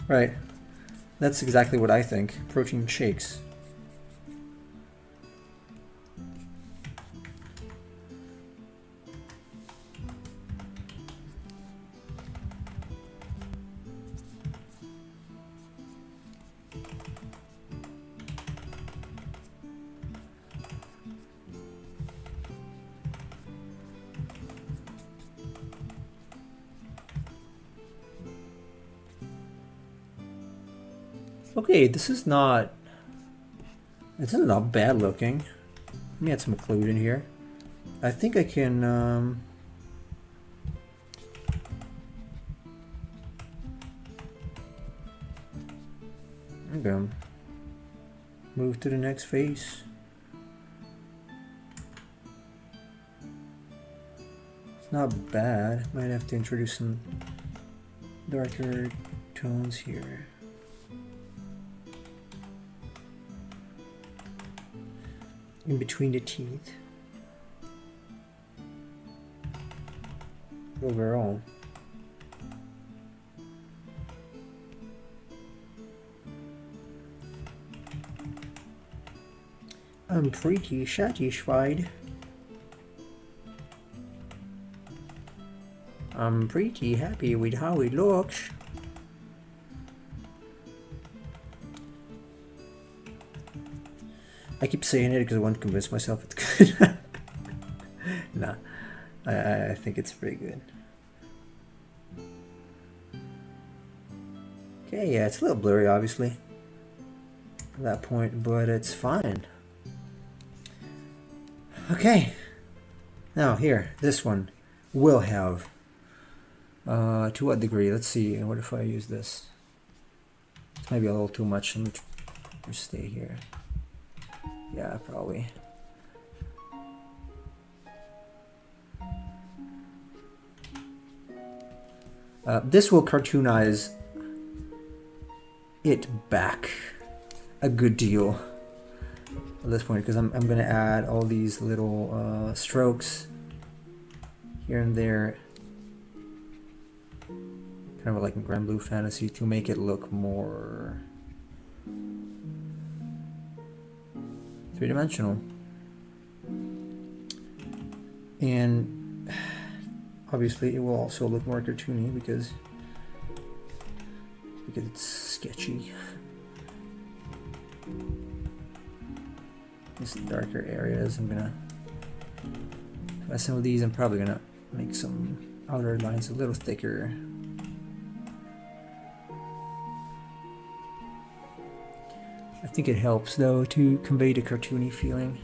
Right. That's exactly what I think. Protein shakes. Okay, this is not bad looking. Let me add some occlude in here. I think I can okay. Move to the next phase. It's not bad. Might have to introduce some darker tones here. In between the teeth. Overall. I'm pretty satisfied. I'm pretty happy with how it looks. I keep saying it because I want to convince myself it's good. Nah, I think it's pretty good. Okay, yeah, it's a little blurry, obviously, at that point, but it's fine. Okay, now here, this one will have, to what degree? Let's see, what if I use this? It's maybe a little too much. Let me just stay here. Yeah, probably. This will cartoonize it back a good deal at this point, because I'm going to add all these little strokes here and there, kind of like in Grand Blue Fantasy, to make it look more three-dimensional. And obviously it will also look more cartoony because it's sketchy. These darker areas, I'm gonna, by some of these, I'm probably gonna make some outer lines a little thicker. I think it helps though to convey the cartoony feeling.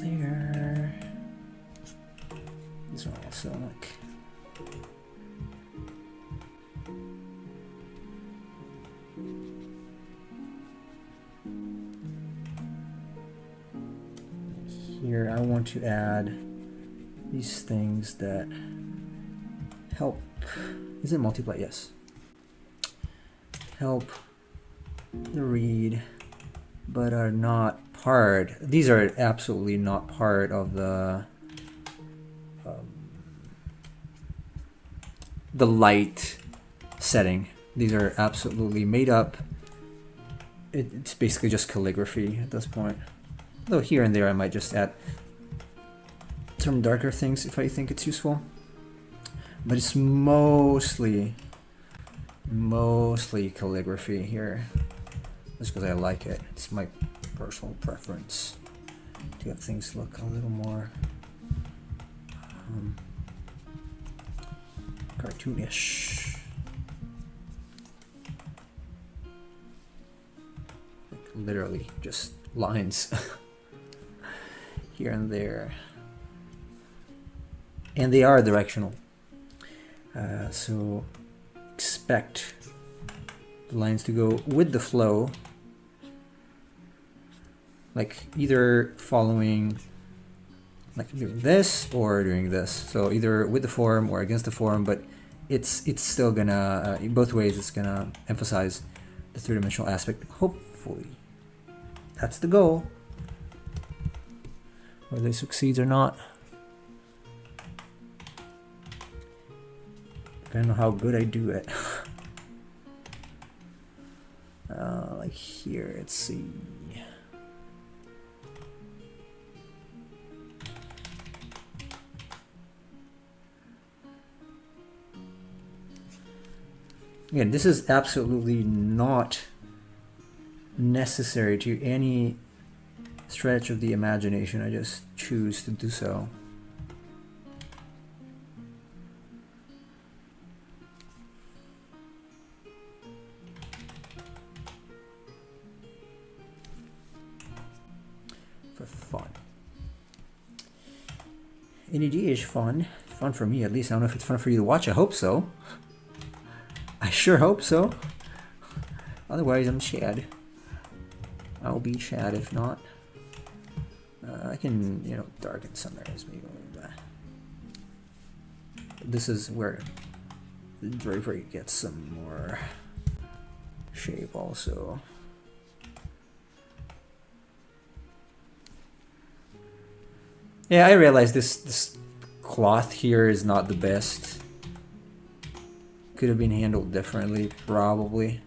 There. These are also like here. I want to add these things that help. Is it multiply? Yes. Help the read, but are not part. These are absolutely not part of the light setting. These are absolutely made up. It's basically just calligraphy at this point. Though here and there I might just add some darker things if I think it's useful. But it's mostly calligraphy here. Just because I like it. It's my personal preference to have things look a little more cartoonish. Like literally just lines here and there. And they are directional. So expect the lines to go with the flow, like either following, like doing this or doing this. So either with the form or against the form, but it's still gonna, both ways it's gonna emphasize the three-dimensional aspect, hopefully. That's the goal. Whether it succeeds or not, depending on how good I do it. Like here, let's see. Again, this is absolutely not necessary to any stretch of the imagination. I just choose to do so. For fun. NED is fun. Fun for me, at least. I don't know if it's fun for you to watch. I hope so. I sure hope so. Otherwise, I'm Chad. I'll be Chad if not. I can, you know, darken some areas maybe a little bit. This is where the drapery gets some more shape also. Yeah, I realize this cloth here is not the best. Could have been handled differently, probably.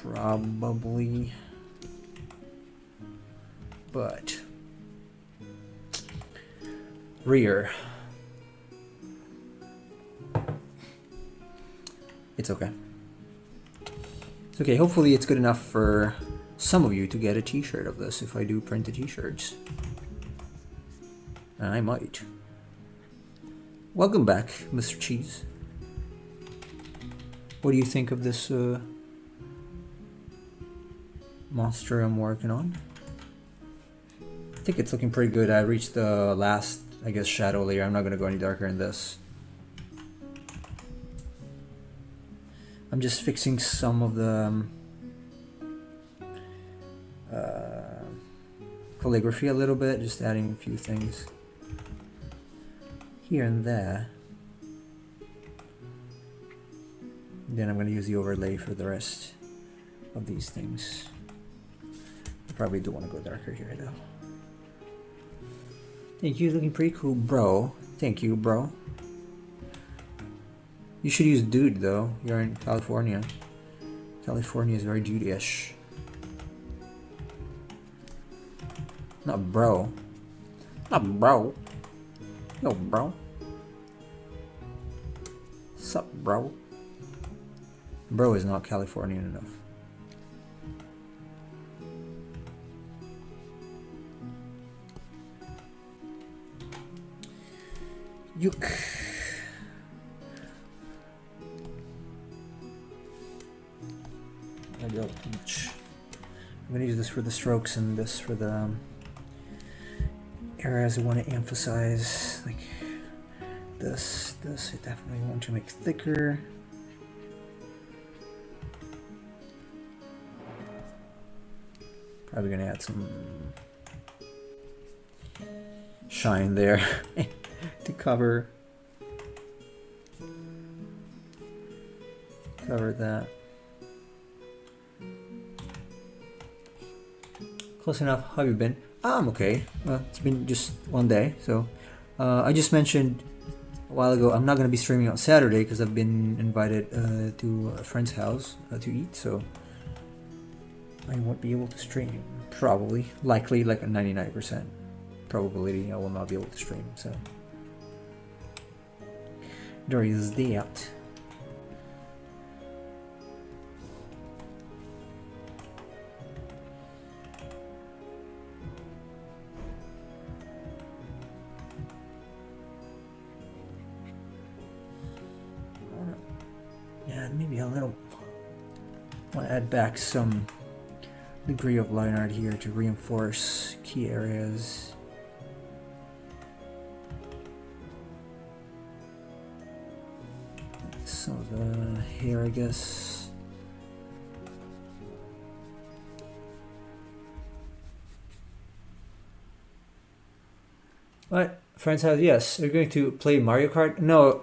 Probably. But rear. It's okay. It's okay. Hopefully it's good enough for some of you to get a t-shirt of this if I do print the t-shirts. And I might. Welcome back, Mr. Cheese. What do you think of this monster I'm working on? I think it's looking pretty good. I reached the last, I guess, shadow layer. I'm not going to go any darker in this. I'm just fixing some of the calligraphy a little bit, just adding a few things here and there. Then I'm going to use the overlay for the rest of these things. I probably do want to go darker here though. Thank you, looking pretty cool, bro. Thank you, bro. You should use dude though. You're in California. California is very dude-ish. Not bro. Not bro. Yo, bro. Sup, bro? Bro is not Californian enough. Yuck. I got too much. I'm gonna use this for the strokes and this for the areas I want to emphasize, like this. I definitely want to make thicker. Probably gonna add some shine there to cover that. Close enough. How have you been? I'm okay. Well, it's been just one day, so I just mentioned a while ago I'm not going to be streaming on Saturday because I've been invited to a friend's house to eat, so I won't be able to stream. Probably, likely, like a 99% probability I will not be able to stream, so there is that. Yeah, maybe a little. I want to add back some degree of line art here to reinforce key areas. Some of the hair, I guess. What? Friend's house? Yes. Are you going to play Mario Kart? No,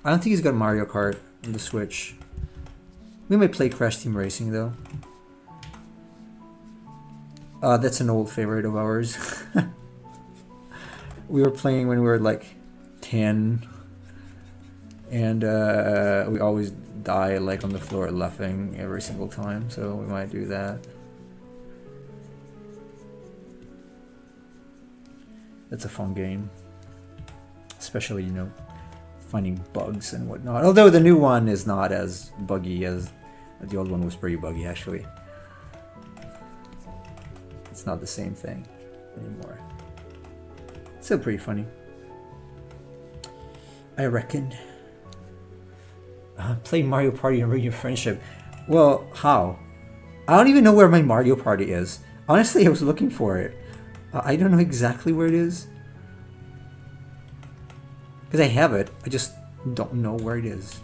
I don't think he's got Mario Kart on the Switch. We might play Crash Team Racing though. That's an old favorite of ours. We were playing when we were like 10, and we always die like on the floor laughing every single time, so we might do that. That's a fun game, especially, you know, finding bugs and whatnot. Although the new one is not as buggy as the old one was. Pretty buggy actually. It's not the same thing anymore. Still pretty funny, I reckon. Play Mario Party and ruin your friendship. Well, how? I don't even know where my Mario Party is. Honestly, I was looking for it. I don't know exactly where it is. Because I have it, I just don't know where it is.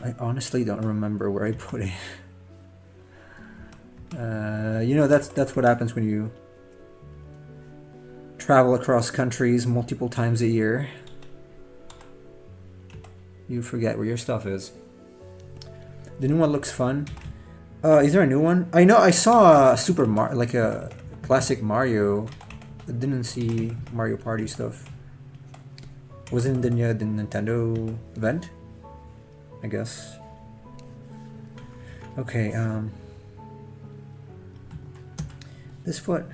I honestly don't remember where I put it. You know, that's what happens when you travel across countries multiple times a year. You forget where your stuff is. The new one looks fun. Is there a new one? I know I saw a Super Mario, like a classic Mario. I didn't see Mario Party stuff. Was it in the Nintendo event? I guess. Okay, this foot.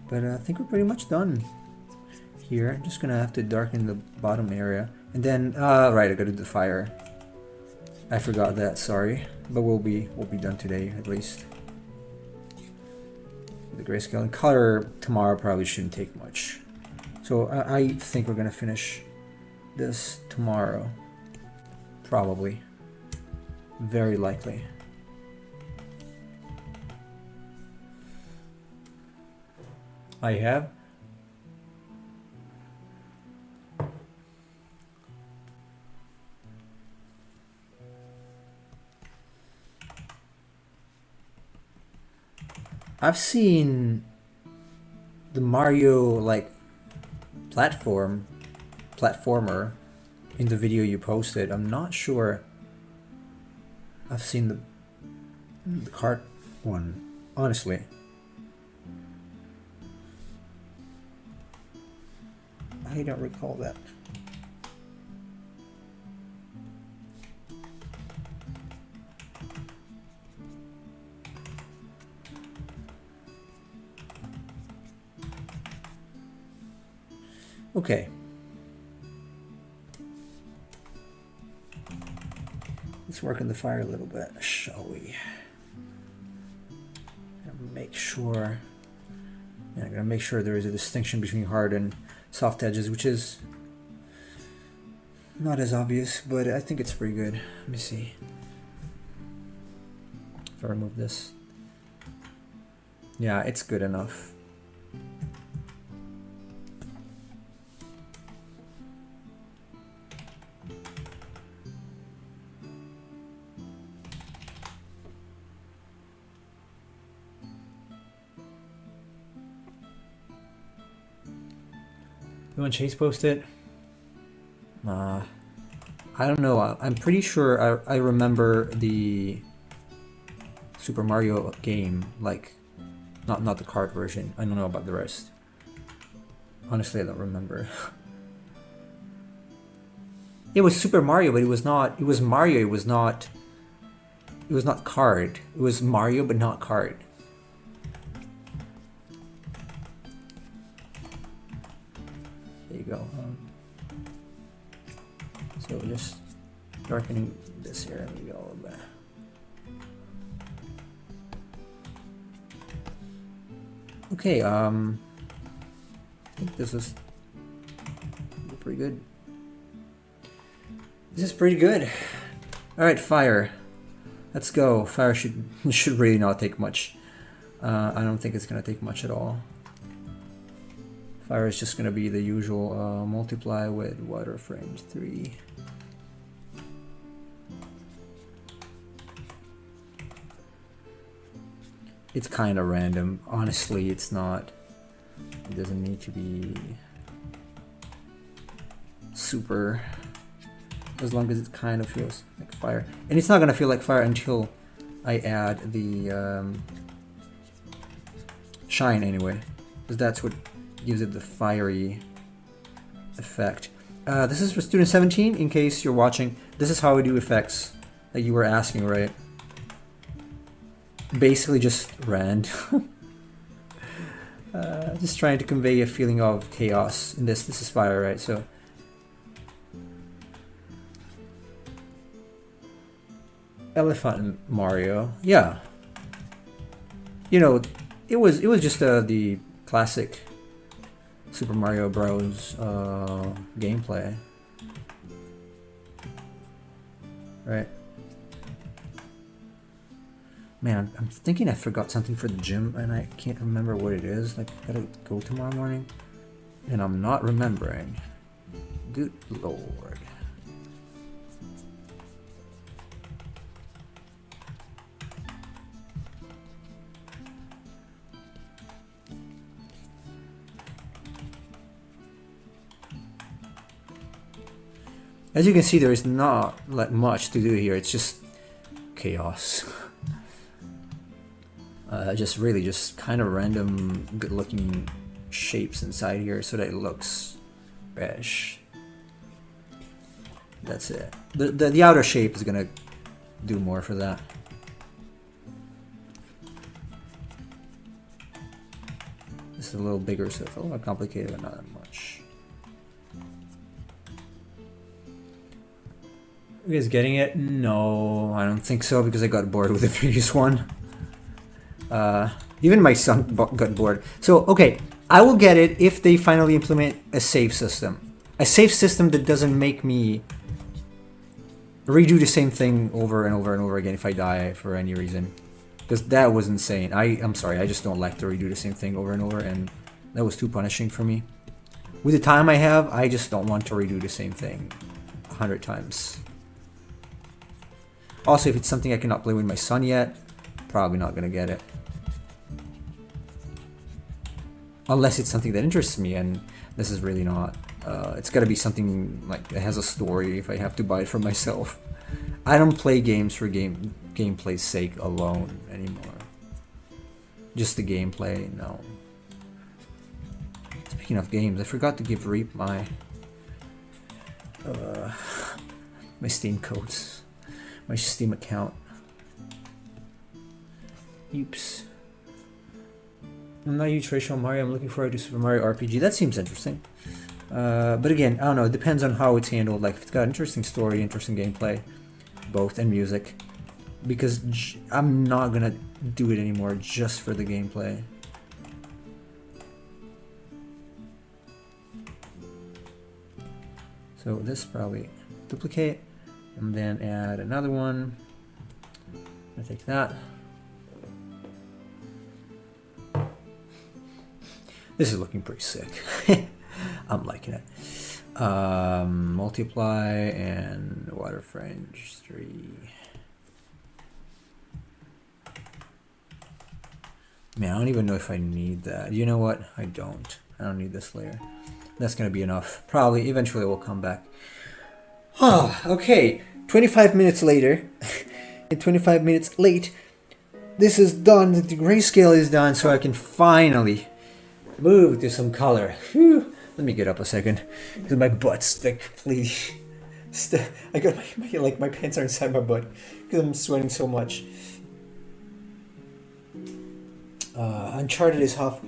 But I think we're pretty much done here. I'm just gonna have to darken the bottom area. And then, right, I gotta do the fire. I forgot that, sorry. But we'll be done today, at least. The grayscale and color tomorrow probably shouldn't take much. So I think we're gonna finish this tomorrow. Probably. Very likely. I have. I've seen the Mario like platformer in the video you posted. I'm not sure I've seen the kart one, honestly. I don't recall that. Okay. Let's work on the fire a little bit, shall we? Make sure. Yeah, I'm gonna make sure there is a distinction between hard and soft edges, which is not as obvious, but I think it's pretty good. Let me see. If I remove this. Yeah, it's good enough. You want Chase post it? I don't know. I'm pretty sure I remember the Super Mario game, like not the kart version. I don't know about the rest. Honestly, I don't remember. It was Super Mario, but it was not. It was Mario. It was not. It was not kart. It was Mario, but not kart. There you go. So just darkening this here. Maybe a little bit. Okay. I think this is pretty good. This is pretty good. All right, fire. Let's go. Fire should really not take much. I don't think it's gonna take much at all. Fire is just gonna be the usual multiply with water frames 3. It's kind of random. Honestly, it's not. It doesn't need to be super. As long as it kind of feels like fire. And it's not gonna feel like fire until I add the shine anyway. Because that's what gives it the fiery effect. This is for student 17, in case you're watching. This is how we do effects that you were asking, right? Basically just rand. Just trying to convey a feeling of chaos in this. This is fire, right? So Elephant Mario, yeah. You know, it was just the classic Super Mario Bros. Gameplay, right? Man, I'm thinking I forgot something for the gym, and I can't remember what it is. Like, I gotta go tomorrow morning, and I'm not remembering. Good lord. As you can see, there is not like much to do here. It's just chaos. Just really just kind of random good looking shapes inside here so that it looks fresh. That's it. The outer shape is gonna do more for that. This is a little bigger, so it's a little more complicated, but not that much. You guys getting it? No, I don't think so, because I got bored with the previous one. Even my son got bored. So, okay, I will get it if they finally implement a save system. A save system that doesn't make me redo the same thing over and over and over again if I die for any reason. Because that was insane. I'm sorry, I just don't like to redo the same thing over and over, and that was too punishing for me. With the time I have, I just don't want to redo the same thing 100 times. Also, if it's something I cannot play with my son yet, probably not gonna get it. Unless it's something that interests me, and this is really not. It's gotta be something like that has a story if I have to buy it for myself. I don't play games for gameplay's sake alone anymore. Just the gameplay, no. Speaking of games, I forgot to give Reap my my Steam codes, my Steam account. Oops. I'm not a huge ratio on Mario. I'm looking forward to Super Mario RPG. That seems interesting. But again, I don't know. It depends on how it's handled. Like if it's got an interesting story, interesting gameplay, both, and music. Because I'm not gonna do it anymore just for the gameplay. So this probably duplicate, and then add another one. I take that. This is looking pretty sick. I'm liking it. Multiply and water fringe 3. Man, I don't even know if I need that. You know what? I don't. I don't need this layer. That's gonna be enough. Probably, eventually we'll come back. Okay. 25 minutes later. And 25 minutes late. This is done. The grayscale is done, so I can finally move to some color. Whew. Let me get up a second, because my butt's like completely I got my pants are inside my butt because I'm sweating so much. Uncharted is half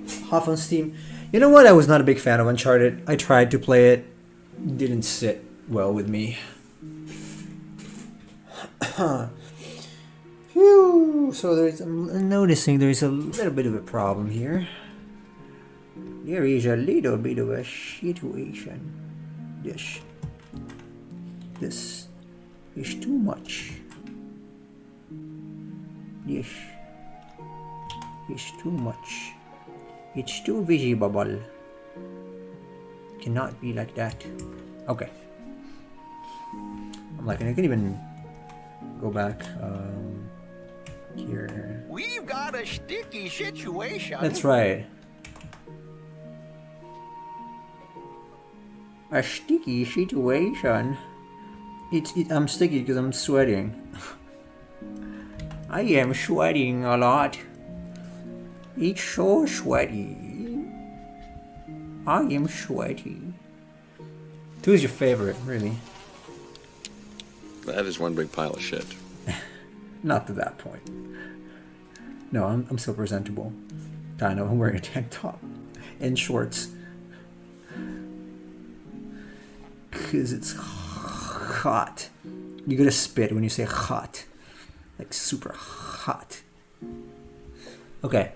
on Steam. You know what? I was not a big fan of Uncharted. I tried to play it. Didn't sit well with me. Whew. So I'm noticing there's a little bit of a problem here. There is a little bit of a situation. This is too much. This is too much. It's too visible. Cannot be like that. Okay. I'm like, I can even go back here. We've got a sticky situation. That's right. A sticky situation. I'm sticky because I'm sweating. I am sweating a lot. It's so sweaty. I am sweaty. Who's your favorite, really? That is one big pile of shit. Not to that point. No, I'm still presentable. Kind of. I'm wearing a tank top and shorts. Because it's hot. You gotta spit when you say hot. Like super hot. Okay.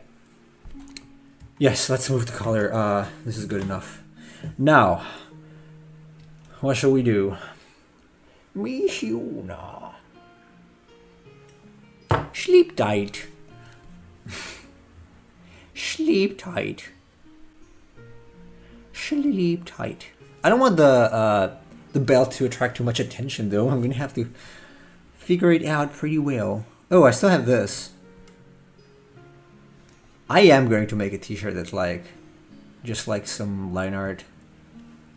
Yes, let's move to color. This is good enough. Now, what shall we do? Mishuna. Sleep tight. Sleep tight. Sleep tight. I don't want the belt to attract too much attention, though. I'm gonna have to figure it out pretty well. Oh, I still have this. I am going to make a t-shirt that's like, just like some line art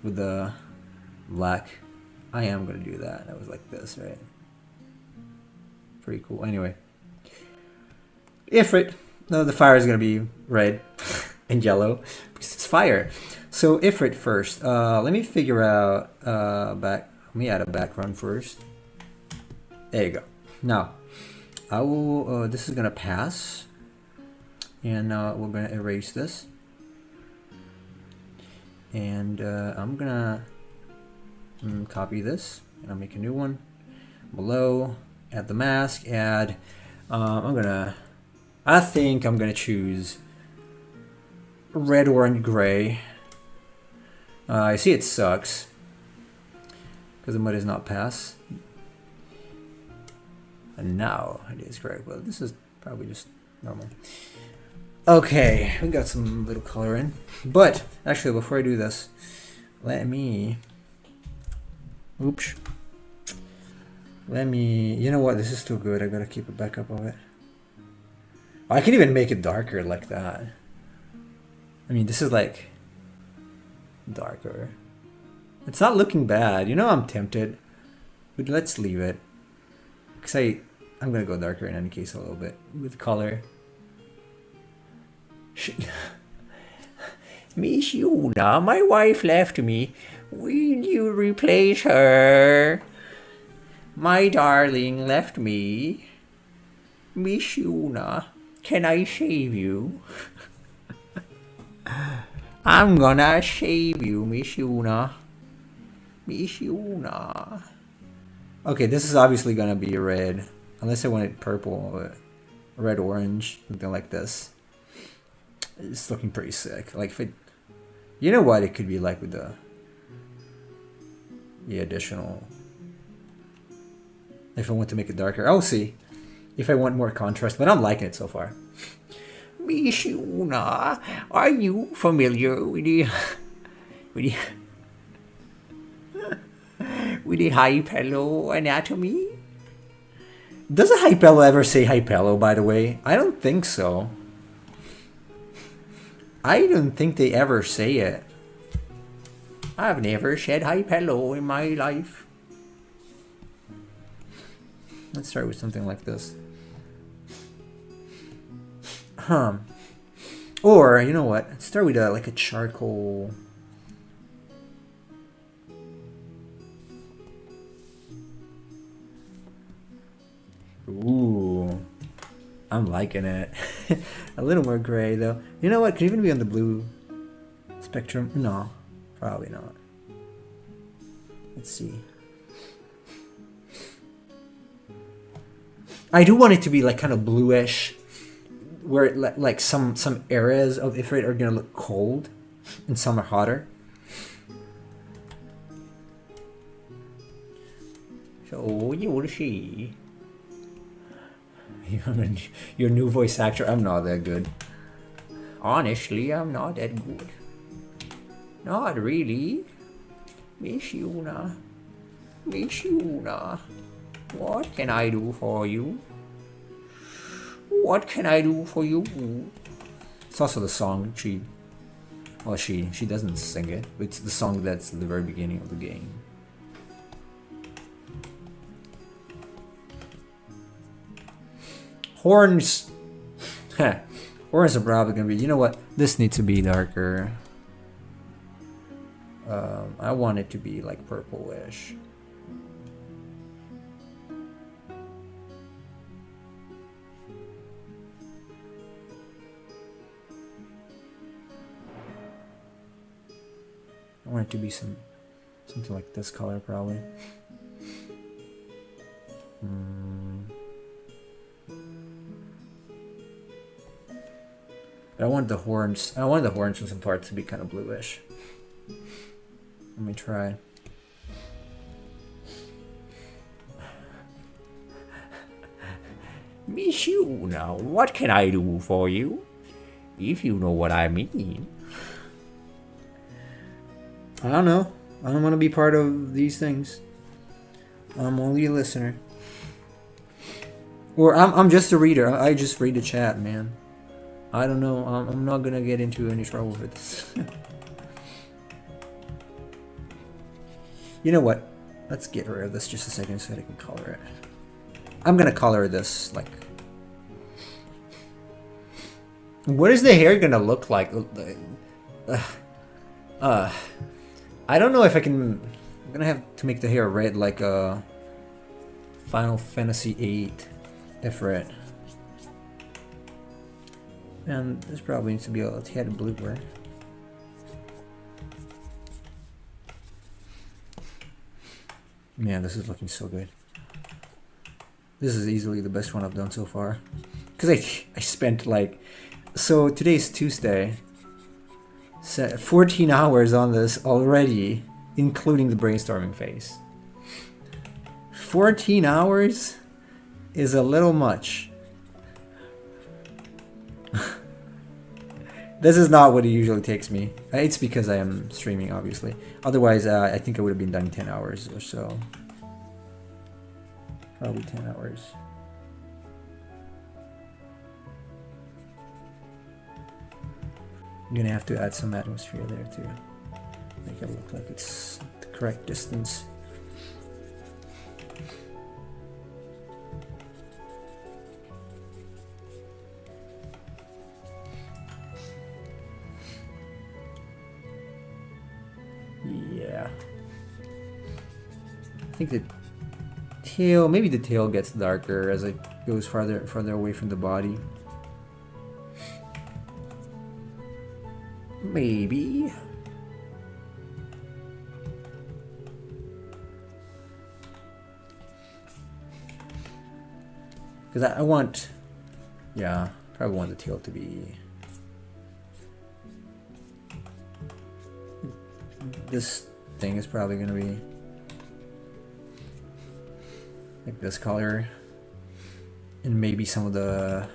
with the black I am gonna do that. That was like this, right? Pretty cool. Anyway, Ifrit. No, the fire is gonna be red and yellow because it's fire. So Ifrit first. Let me figure out back. Let me add a background first. There you go. Now, I will. This is gonna pass, and we're gonna erase this. And I'm gonna copy this, and I'll make a new one. Below, add the mask. Add. I think I'm gonna choose red, orange, gray. I see it sucks because the mud is not pass. And now it is gray. Well, this is probably just normal. Okay, we got some little color in. But actually, before I do this, let me. Oops. Let me. You know what? This is too good. I gotta keep a backup of it. I can even make it darker like that. I mean, this is like darker. It's not looking bad. You know, I'm tempted, but let's leave it. Cause I'm gonna go darker in any case a little bit with color. Miss Yuna, my wife left me. Will you replace her? My darling left me. Miss Yuna, can I shave you? I'm gonna shave you, Miss Yuna. Miss Yuna. Okay, this is obviously gonna be red. Unless I want it purple, red, orange, something like this. It's looking pretty sick. Like if it, you know what it could be like with the additional. If I want to make it darker, I'll see. If I want more contrast, but I'm liking it so far. Miss Yuna, are you familiar with the with the Hypello anatomy? Does a Hypello ever say Hypello, by the way? I don't think so. I don't think they ever say it. I've never said Hypello in my life. Let's start with something like this. Or, you know what? Let's start with like a charcoal. Ooh. I'm liking it. A little more gray though. You know what? Could even be on the blue spectrum. No, probably not. Let's see. I do want it to be like kind of bluish, where it, like some areas of Ifrit are gonna look cold, and some are hotter. So you will see. Your new voice actor. I'm not that good. Honestly, I'm not that good. Not really. Miss Yuna. Miss Yuna. What can I do for you? What can I do for you? It's also the song she doesn't sing it, but it's the song that's at the very beginning of the game. Horns. Horns are probably gonna be. You know what? This needs to be darker. I want it to be like purplish. I want it to be something like this color, probably. I want the horns. I want the horns in some parts to be kind of bluish. Let me try. Miss Yuna, what can I do for you? If you know what I mean. I don't know. I don't want to be part of these things. I'm only a listener. Or I'm just a reader. I just read the chat, man. I don't know. I'm not gonna get into any trouble with this. You know what? Let's get rid of this just a second so that I can color it. I'm gonna color this like. What is the hair gonna look like? I don't know if I can. I'm gonna have to make the hair red like Final Fantasy VIII Ifrit. And this probably needs to be a tad bluer. Man, this is looking so good. This is easily the best one I've done so far. Because I spent like... So today's Tuesday. 14 hours on this already, including the brainstorming phase. 14 hours is a little much. This is not what it usually takes me. It's because I am streaming, obviously. Otherwise, I think I would have been done 10 hours or so. Probably 10 hours. I'm gonna have to add some atmosphere there too. Make it look like it's the correct distance. Yeah. I think the tail, maybe the tail gets darker as it goes farther away from the body. Maybe. Because I want, yeah, probably want the tail to be this thing is probably going to be like this color, and maybe some of the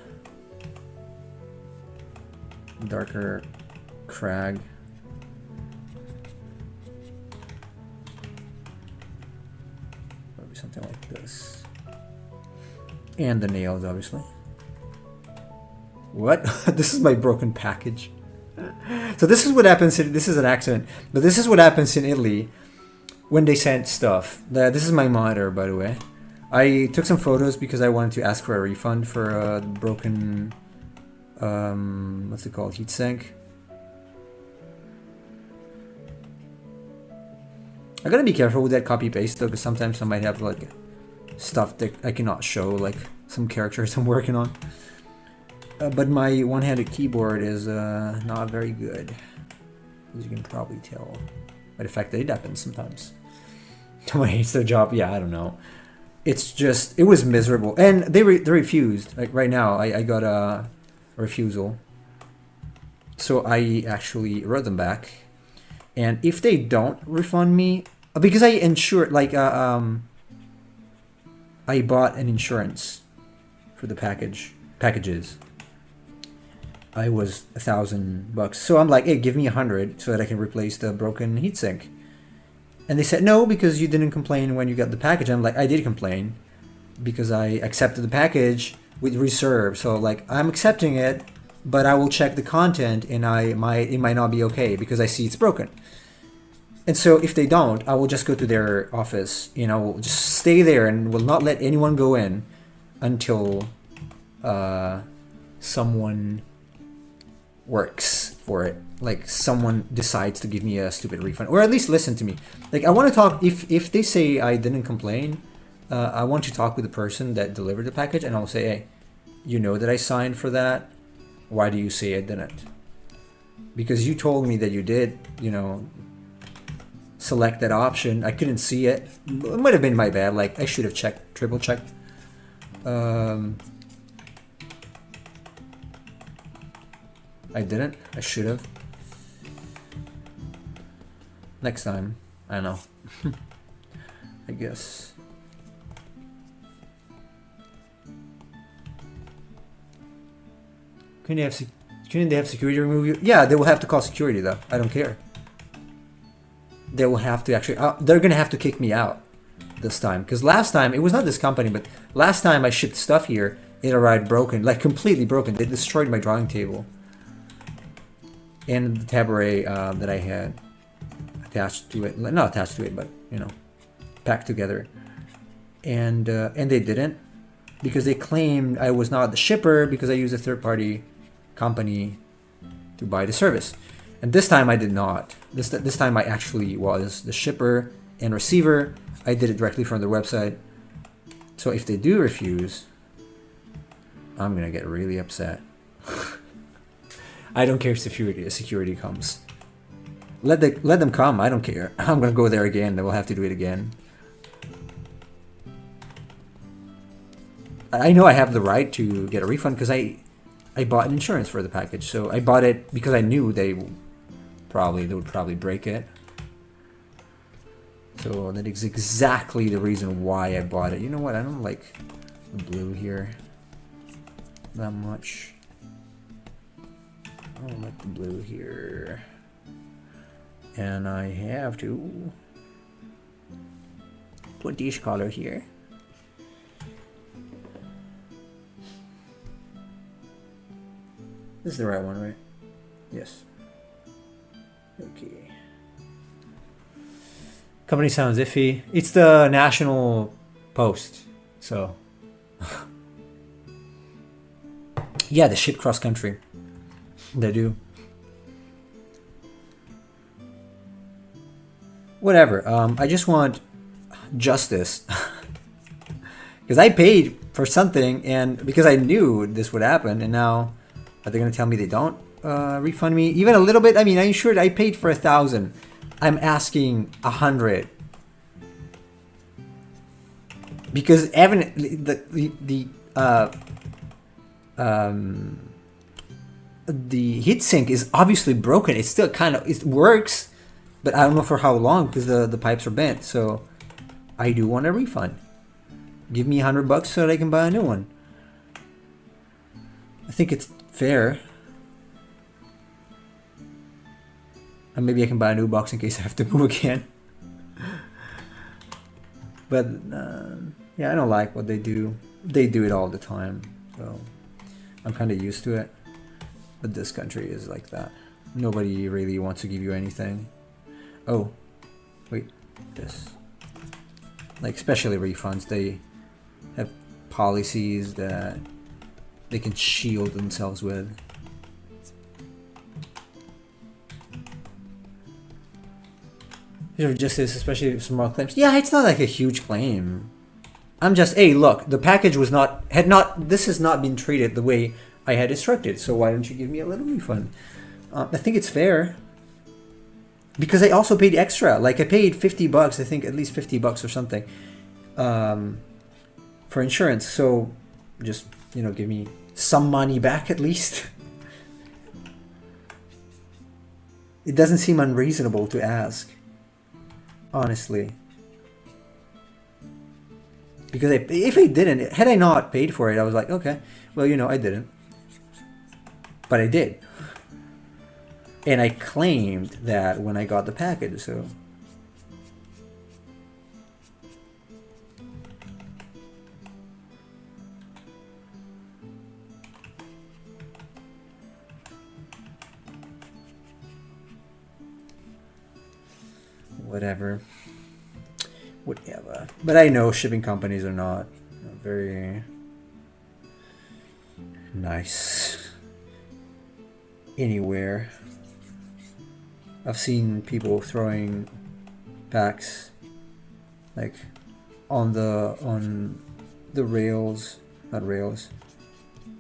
darker crag. Probably something like this. And the nails, obviously. What? This is my broken package. So this is what happens in, this is an accident, but this is what happens in Italy when they send stuff. This is my monitor, by the way. I took some photos because I wanted to ask for a refund for a broken, what's it called, heatsink. I gotta be careful with that copy paste though, because sometimes I might have like stuff that I cannot show, like some characters I'm working on. But my one-handed keyboard is not very good, as you can probably tell by the fact that it happens sometimes. Someone hates their job. Yeah, I don't know. It's just, it was miserable, and they refused. Like right now, I got a refusal, so I actually wrote them back. And if they don't refund me, because I insured, like I bought an insurance for the packages. I was $1,000, so I'm like, hey, give me 100 so that I can replace the broken heatsink. And they said no, because you didn't complain when you got the package. I'm like, I did complain because I accepted the package with reserve. So like, I'm accepting it, but I will check the content, and it might not be okay because I see it's broken. And so if they don't, I will just go to their office, you know, just stay there and will not let anyone go in until someone works for it. Like someone decides to give me a stupid refund, or at least listen to me. Like I want to talk, if they say I didn't complain, I want to talk with the person that delivered the package, and I'll say, hey, you know that I signed for that. Why do you say I didn't? Because you told me that you did, you know, select that option. I couldn't see it. It might have been my bad. Like I should have checked, triple checked. I didn't. I should have. Next time. I don't know. I guess. Couldn't they have security remove you? Yeah, they will have to call security though. I don't care. They will have to actually... they're going to have to kick me out this time. Because last time, it was not this company, but last time I shipped stuff here, it arrived broken. Like completely broken. They destroyed my drawing table. And the tabouret that I had attached to it. Not attached to it, but, you know, packed together, and they didn't, because they claimed I was not the shipper because I used a third-party company to buy the service. And this time I did not. This time I actually was the shipper and receiver. I did it directly from their website. So if they do refuse, I'm gonna get really upset. I don't care if security comes. Let them come. I don't care. I'm gonna go there again. They will have to do it again. I know I have the right to get a refund because I bought an insurance for the package. So I bought it because I knew they would probably break it. So that is exactly the reason why I bought it. You know what? I don't like the blue here that much. I don't like the blue here. And I have to put this color here. This is the right one, right? Yes. Okay. Company sounds iffy. It's the National Post, so yeah, they ship cross country. They do. Whatever. I just want justice because I paid for something, and because I knew this would happen, and now are they gonna tell me they don't refund me even a little bit? I mean, I insured. I paid for 1,000. I'm asking 100 because evidently the heatsink is obviously broken. It's still it works, but I don't know for how long because the pipes are bent. So I do want a refund. Give me $100 so that I can buy a new one. I think it's fair. And maybe I can buy a new box in case I have to move again. But yeah, I don't like what they do. They do it all the time, so I'm kind of used to it. But this country is like that. Nobody really wants to give you anything. Oh, wait, this. Like, especially refunds, they have policies that they can shield themselves with. Justice, especially small claims. Yeah, it's not like a huge claim. I'm just, hey, look, the package this has not been treated the way I had instructed, so why don't you give me a little refund? I think it's fair. Because I also paid extra. Like, I paid $50, I think at least $50 or something, for insurance. So just, give me some money back at least. It doesn't seem unreasonable to ask. Honestly, because if I didn't, had I not paid for it, I was like, okay, well, I didn't, but I did, and I claimed that when I got the package. So whatever. But I know shipping companies are not very nice anywhere. I've seen people throwing packs like on the rails, not rails,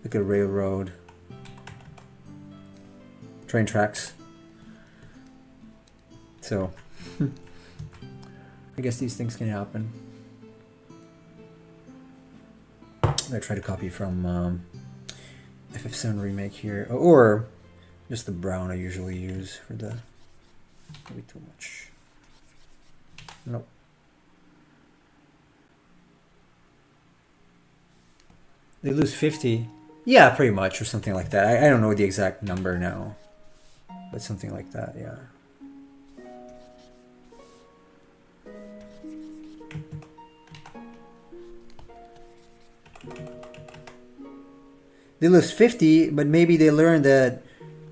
like a railroad, train tracks. So I guess these things can happen. I'm gonna try to copy from FF7 Remake here, or just the brown I usually use for the. Maybe too much. Nope. They lose 50. Yeah, pretty much, or something like that. I don't know the exact number now, but something like that, yeah. They lose 50, but maybe they learn that,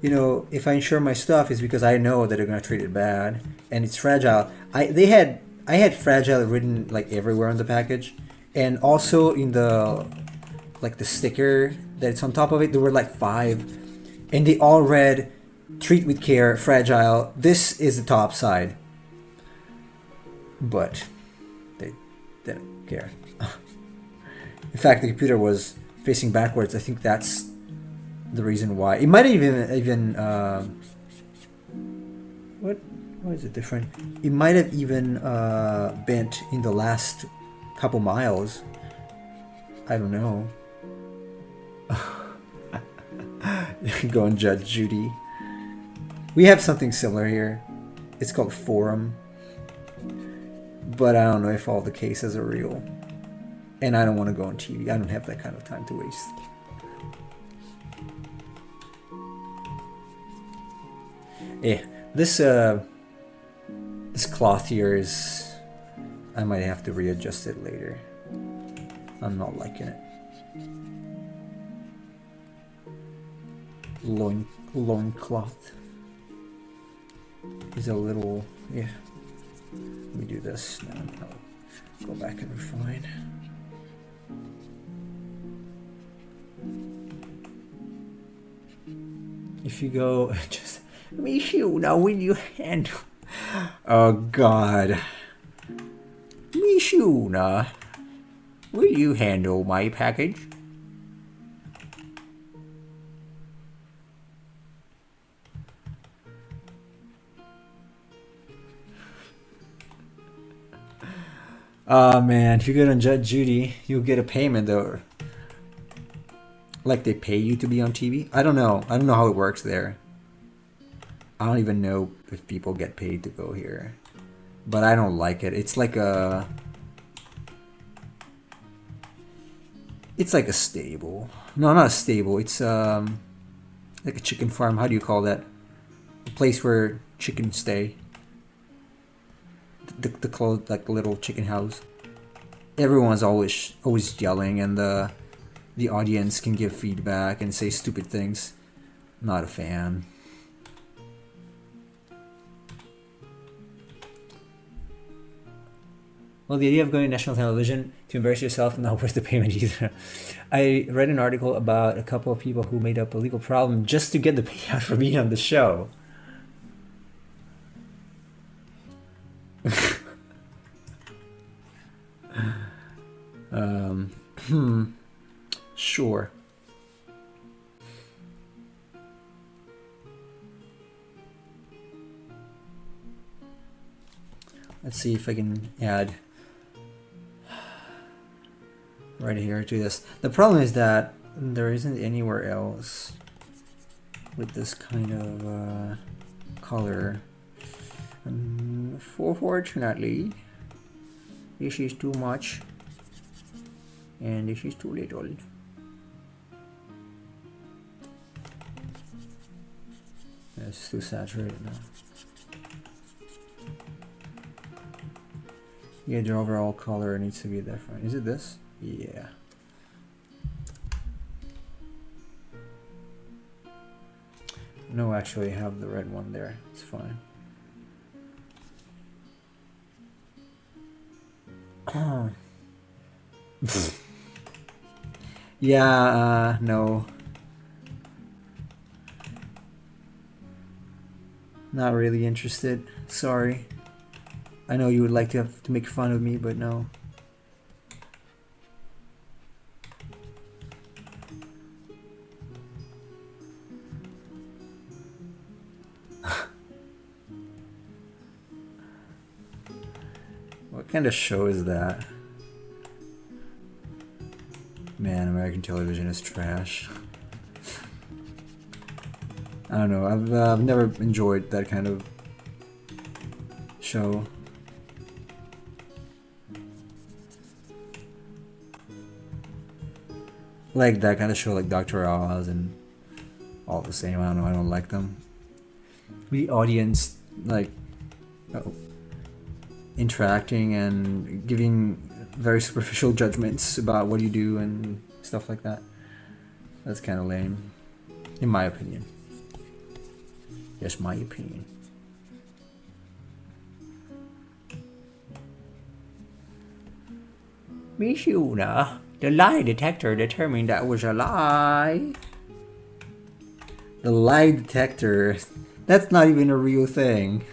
if I insure my stuff, it's because I know that they're going to treat it bad and it's fragile. They had I had fragile written like everywhere on the package, and also in the like the sticker that's on top of it, there were like 5, and they all read treat with care, fragile. This is the top side, but they didn't care. In fact, the computer was facing backwards. I think that's the reason why. It might have even why is it different? It might have even bent in the last couple miles. I don't know. You can go and judge Judy. We have something similar here. It's called Forum. But I don't know if all the cases are real. And I don't want to go on TV. I don't have that kind of time to waste. Yeah, this cloth here is... I might have to readjust it later. I'm not liking it. Loin cloth is a little... yeah. Let me do this. Now I'll go back and refine. If you go... just... Mishu, now will you handle... Oh God. Mishuna, will you handle my package? Oh man, if you go on Judge Judy, you'll get a payment though. Like they pay you to be on TV? I don't know. I don't know how it works there. I don't even know if people get paid to go here. But I don't like it. It's like a... it's like a stable. No, not a stable. It's like a chicken farm. How do you call that? A place where chickens stay. The closed, like little chicken house. Everyone's always yelling, and the audience can give feedback and say stupid things. Not a fan. Well, the idea of going to national television to embarrass yourself, not worth the payment either. I read an article about a couple of people who made up a legal problem just to get the payout for being on the show. Sure. Let's see if I can add right here to this. The problem is that there isn't anywhere else with this kind of color. Fortunately, this is too much and this is too little. It's too saturated now. Yeah, the overall color needs to be different. Is it this? Yeah. No, actually, I have the red one there. It's fine. Yeah, no. Not really interested. Sorry. I know you would like to have to make fun of me, but no. What kind of show is that? Man, American television is trash. I don't know. I've never enjoyed that kind of show. Like that kind of show, like Dr. Oz and all the same. I don't know. I don't like them. The audience, like, interacting and giving very superficial judgments about what you do and stuff like that. That's kind of lame, in my opinion. Just my opinion. Miss Yuna, the lie detector determined that was a lie. The lie detector. That's not even a real thing.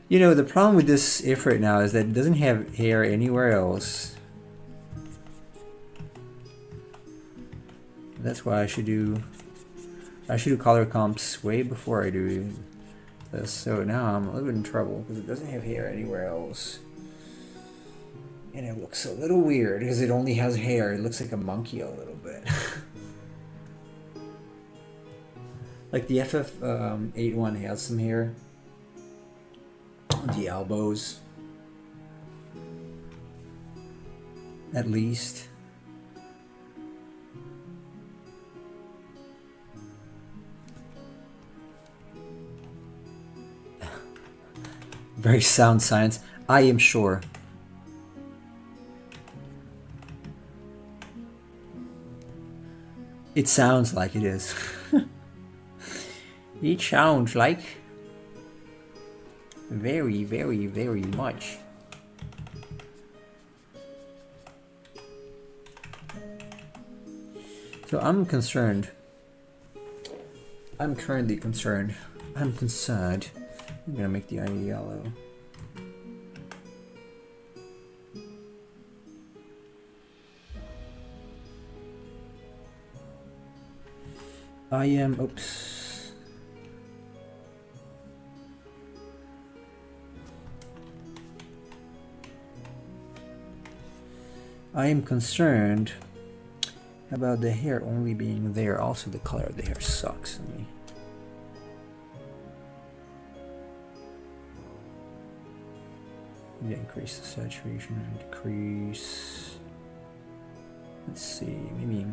You know, the problem with this Ifrit now is that it doesn't have hair anywhere else. That's why I should do color comps way before I do this. So now I'm a little bit in trouble because it doesn't have hair anywhere else. And it looks a little weird because it only has hair. It looks like a monkey a little bit. Like the FF8 one has some hair. The elbows. At least. Very sound science. I am sure. It sounds like it is. It sounds like very, very, very much. So I'm concerned. I'm currently concerned. I'm concerned. I'm gonna make the eye yellow. I am, oops. I am concerned about the hair only being there. Also, the color of the hair sucks to me. Yeah, increase the saturation and decrease. Let's see, maybe.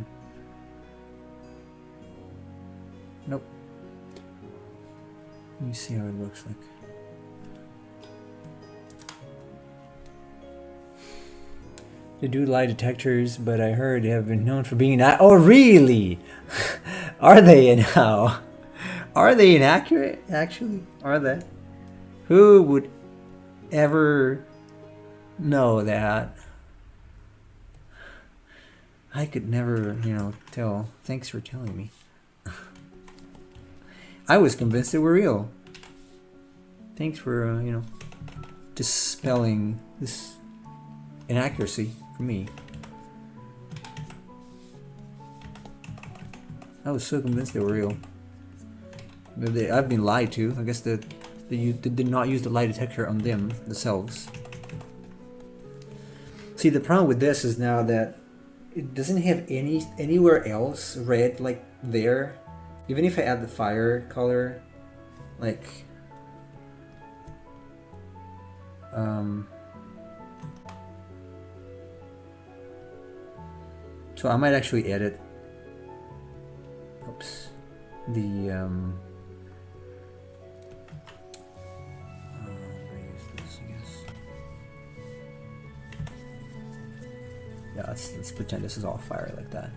Nope. Let me see how it looks like. They do lie detectors, but I heard they have been known for being not. Oh, really? Are they now? Are they inaccurate? Actually, are they? Who would ever know that? I could never, tell. Thanks for telling me. I was convinced they were real. Thanks for, dispelling this inaccuracy for me. I was so convinced they were real. I've been lied to. I guess they did not use the lie detector on themselves. See, the problem with this is now that it doesn't have anywhere else red like there. Even if I add the fire color, like, so I might actually edit, oops, the, where is this, I guess. Yeah, let's pretend this is all fire like that.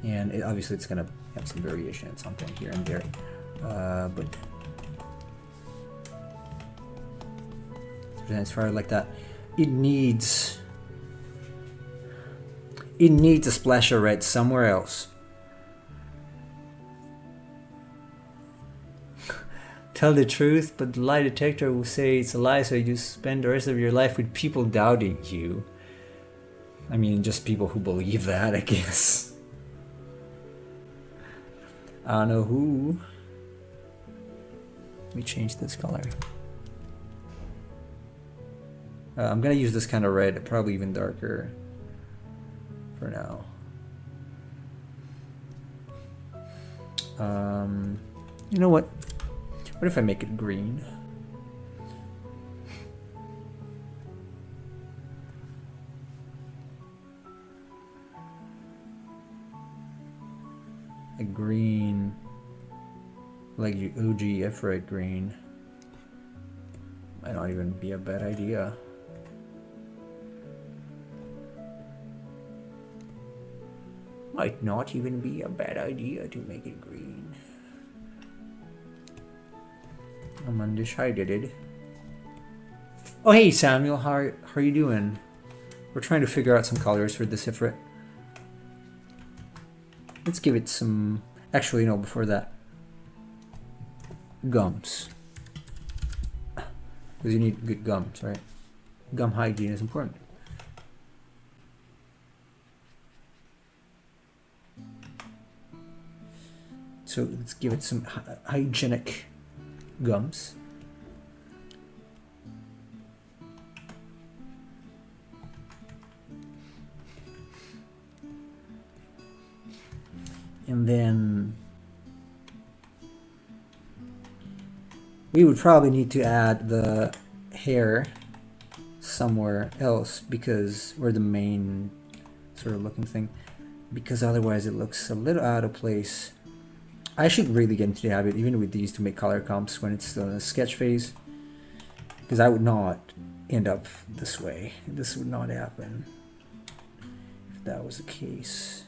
And obviously it's going to have some variation at some point here and there. But as far like that, it needs a splash of red somewhere else. Tell the truth, but the lie detector will say it's a lie, so you spend the rest of your life with people doubting you. I mean, just people who believe that, I guess. I don't know who. Let me change this color. I'm gonna use this kind of red, probably even darker for now. You know what? What if I make it green? A green, like OG Ifrit green. Might not even be a bad idea. Might not even be a bad idea to make it green. I'm undecided. Oh, hey Samuel, how are you doing? We're trying to figure out some colors for this Ifrit. Let's give it some... Actually, no, before that. Gums. Because you need good gums, right? Gum hygiene is important. So let's give it some hygienic gums. And then we would probably need to add the hair somewhere else because we're the main sort of looking thing, because otherwise it looks a little out of place. I should really get into the habit, even with these, to make color comps when it's still in the sketch phase, because I would not end up this way. This would not happen if that was the case.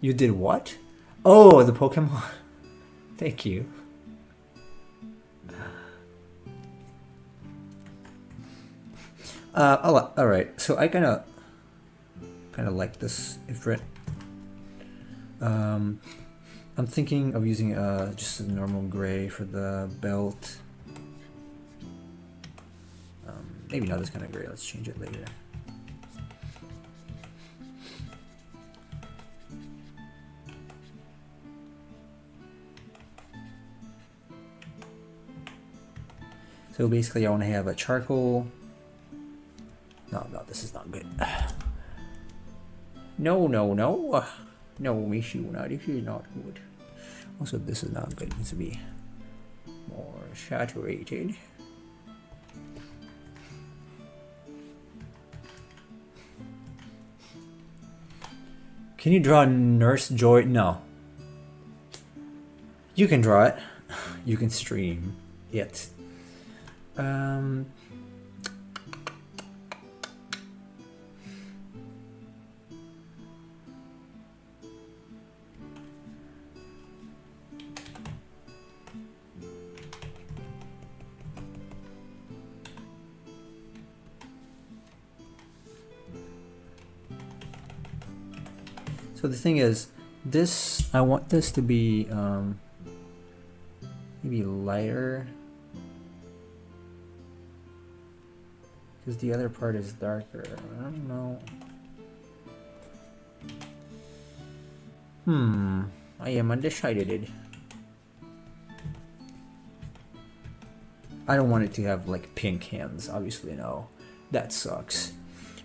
You did what? Oh, the Pokemon. Thank you. All right. So I kind of like this Ifrit. I'm thinking of using just a normal gray for the belt. Maybe not this kind of gray. Let's change it later. So basically I want to have a charcoal. No, this is not good. No. No, Mishuna, this is not good. Also, this is not good. It needs to be more saturated. Can you draw Nurse Joy? No. You can draw it. You can stream it. So the thing is, this, I want this to be maybe lighter, because the other part is darker. I don't know. I am undecided. I don't want it to have like pink hands, obviously, no. That sucks.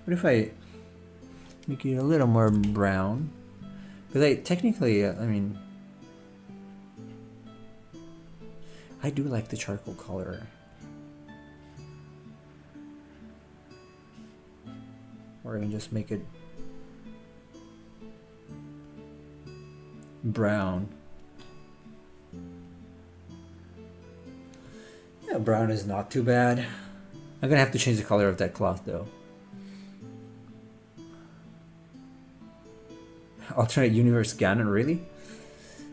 But if I make it a little more brown, because I technically, I mean, I do like the charcoal color. Or I can just make it brown. Yeah, brown is not too bad. I'm gonna have to change the color of that cloth though. Alternate universe Ganon, really?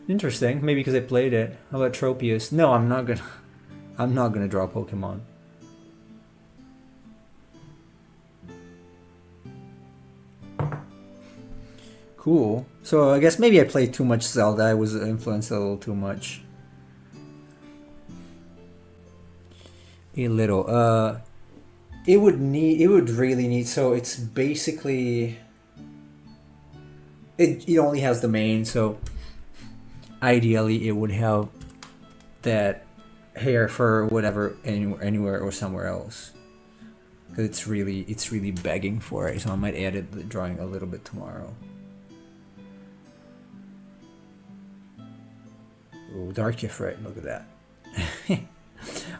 Interesting. Maybe because I played it. How about Tropius? No, I'm not gonna draw Pokemon. Cool. So I guess maybe I played too much Zelda. I was influenced a little too much. A little. It would really need. So it's basically. It only has the main, so ideally it would have that hair for whatever anywhere or somewhere else, because it's really begging for it. So I might edit the drawing a little bit tomorrow. Oh, dark Ifrit, look at that.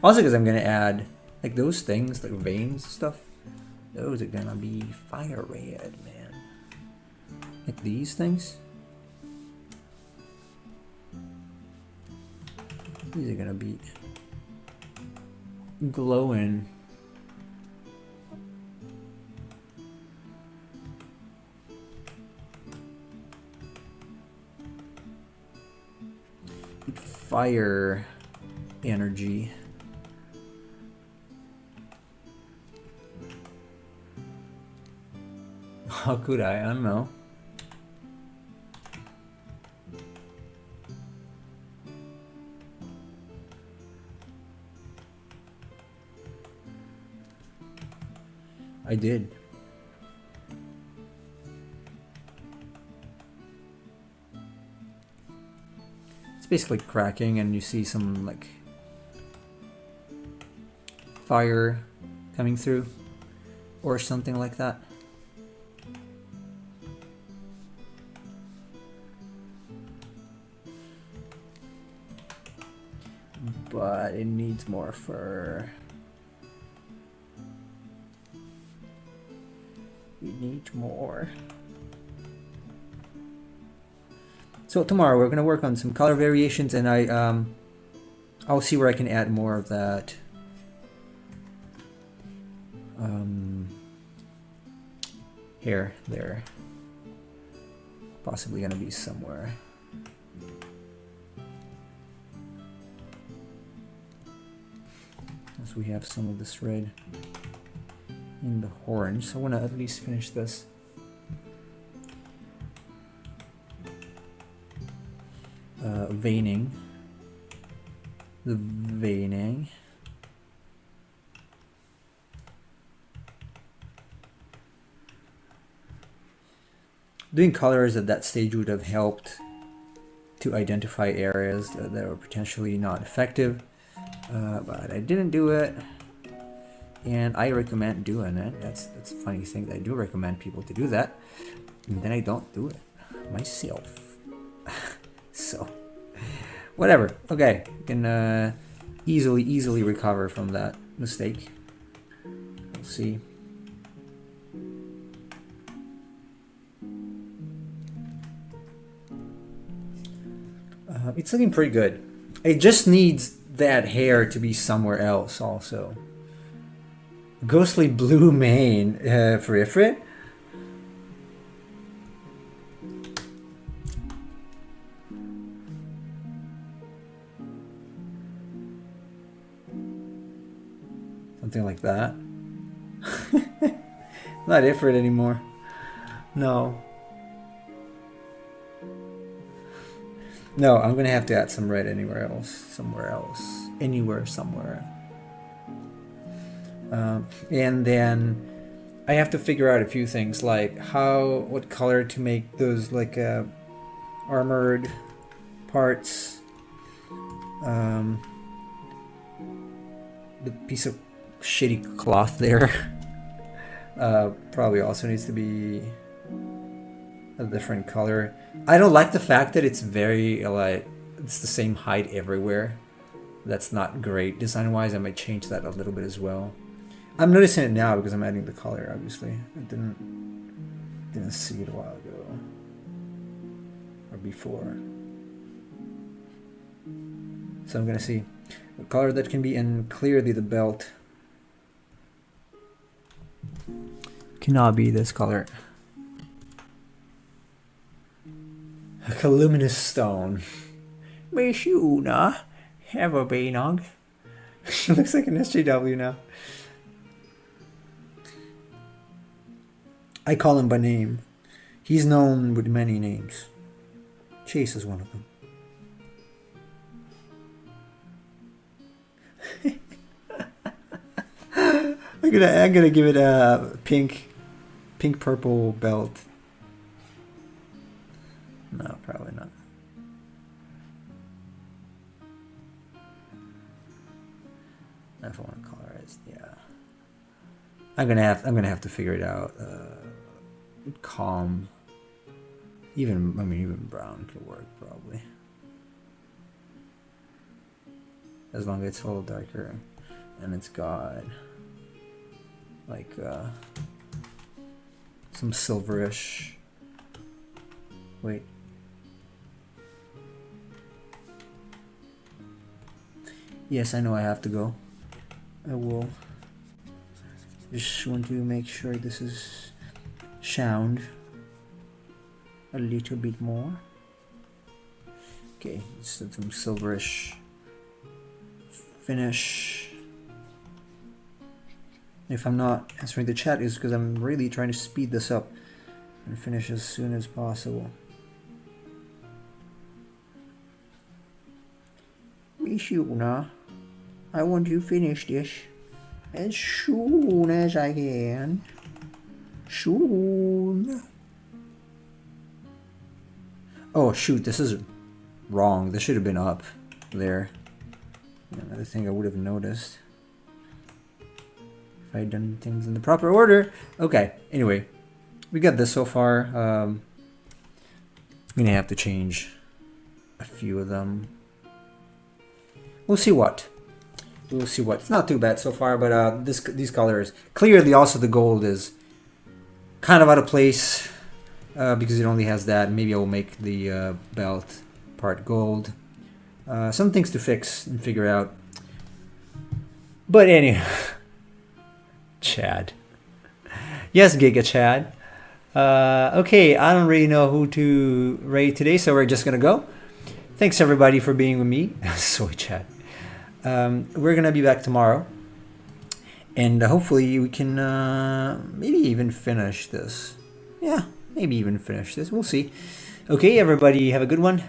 Also, because I'm gonna add like those things, like veins stuff. Those are gonna be fire red, man. Like these things. These are gonna be glowing. Fire. energy. How could I? I don't know. I did. It's basically cracking and you see some like fire coming through or something like that. But it needs more fur. It needs more. So tomorrow we're gonna work on some color variations, and I'll see where I can add more of that hair there. Possibly gonna be somewhere. As we have some of this red in the horns, I want to at least finish this. Veining. The veining. Doing colors at that stage would have helped to identify areas that were potentially not effective, but I didn't do it. And I recommend doing it. That's a funny thing that I do recommend people to do that, and then I don't do it myself. So, whatever. Okay, you can easily recover from that mistake. We'll see. It's looking pretty good. It just needs that hair to be somewhere else also. Ghostly blue mane for Ifrit. Something like that. Not Ifrit anymore. No. No, I'm gonna have to add some red anywhere else. Somewhere else. Anywhere, somewhere. And then I have to figure out a few things, like what color to make those like armored parts. The piece of shitty cloth there probably also needs to be a different color. I don't like the fact that it's very like it's the same height everywhere. That's not great design wise. I might change that a little bit as well. I'm noticing it now because I'm adding the color, obviously. I didn't see it a while ago. Or before. So I'm gonna see a color that can be in clearly the belt. Cannot be this color. A luminous stone. Miss Una, have a Bainog. She looks like an SJW now. I call him by name. He's known with many names. Chase is one of them. I'm gonna give it a pink purple belt. No, probably not. If I want to colorize, yeah. I'm gonna have to figure it out. Calm. Even brown could work probably. As long as it's a little darker and it's got like some silverish. Wait. Yes, I know I have to go. I will. Just want to make sure this is sound a little bit more. Okay, let's add some silverish finish. If I'm not answering the chat, is because I'm really trying to speed this up and finish as soon as possible. Shuna, I want to finish this as soon as I can. Soon. Oh shoot, this is wrong. This should have been up there. Another thing I would have noticed if I had done things in the proper order. Okay, anyway, we got this so far. I'm gonna have to change a few of them. We'll see what. We'll see what. It's not too bad so far, but these colors. Clearly also the gold is kind of out of place because it only has that. Maybe I will make the belt part gold. Some things to fix and figure out. But anyway, Chad. Yes, Giga Chad. Okay, I don't really know who to rate today, so we're just gonna go. Thanks everybody for being with me. Soy Chad. We're gonna be back tomorrow, and hopefully we can maybe even finish this. Yeah, maybe even finish this. We'll see. Okay, everybody, have a good one.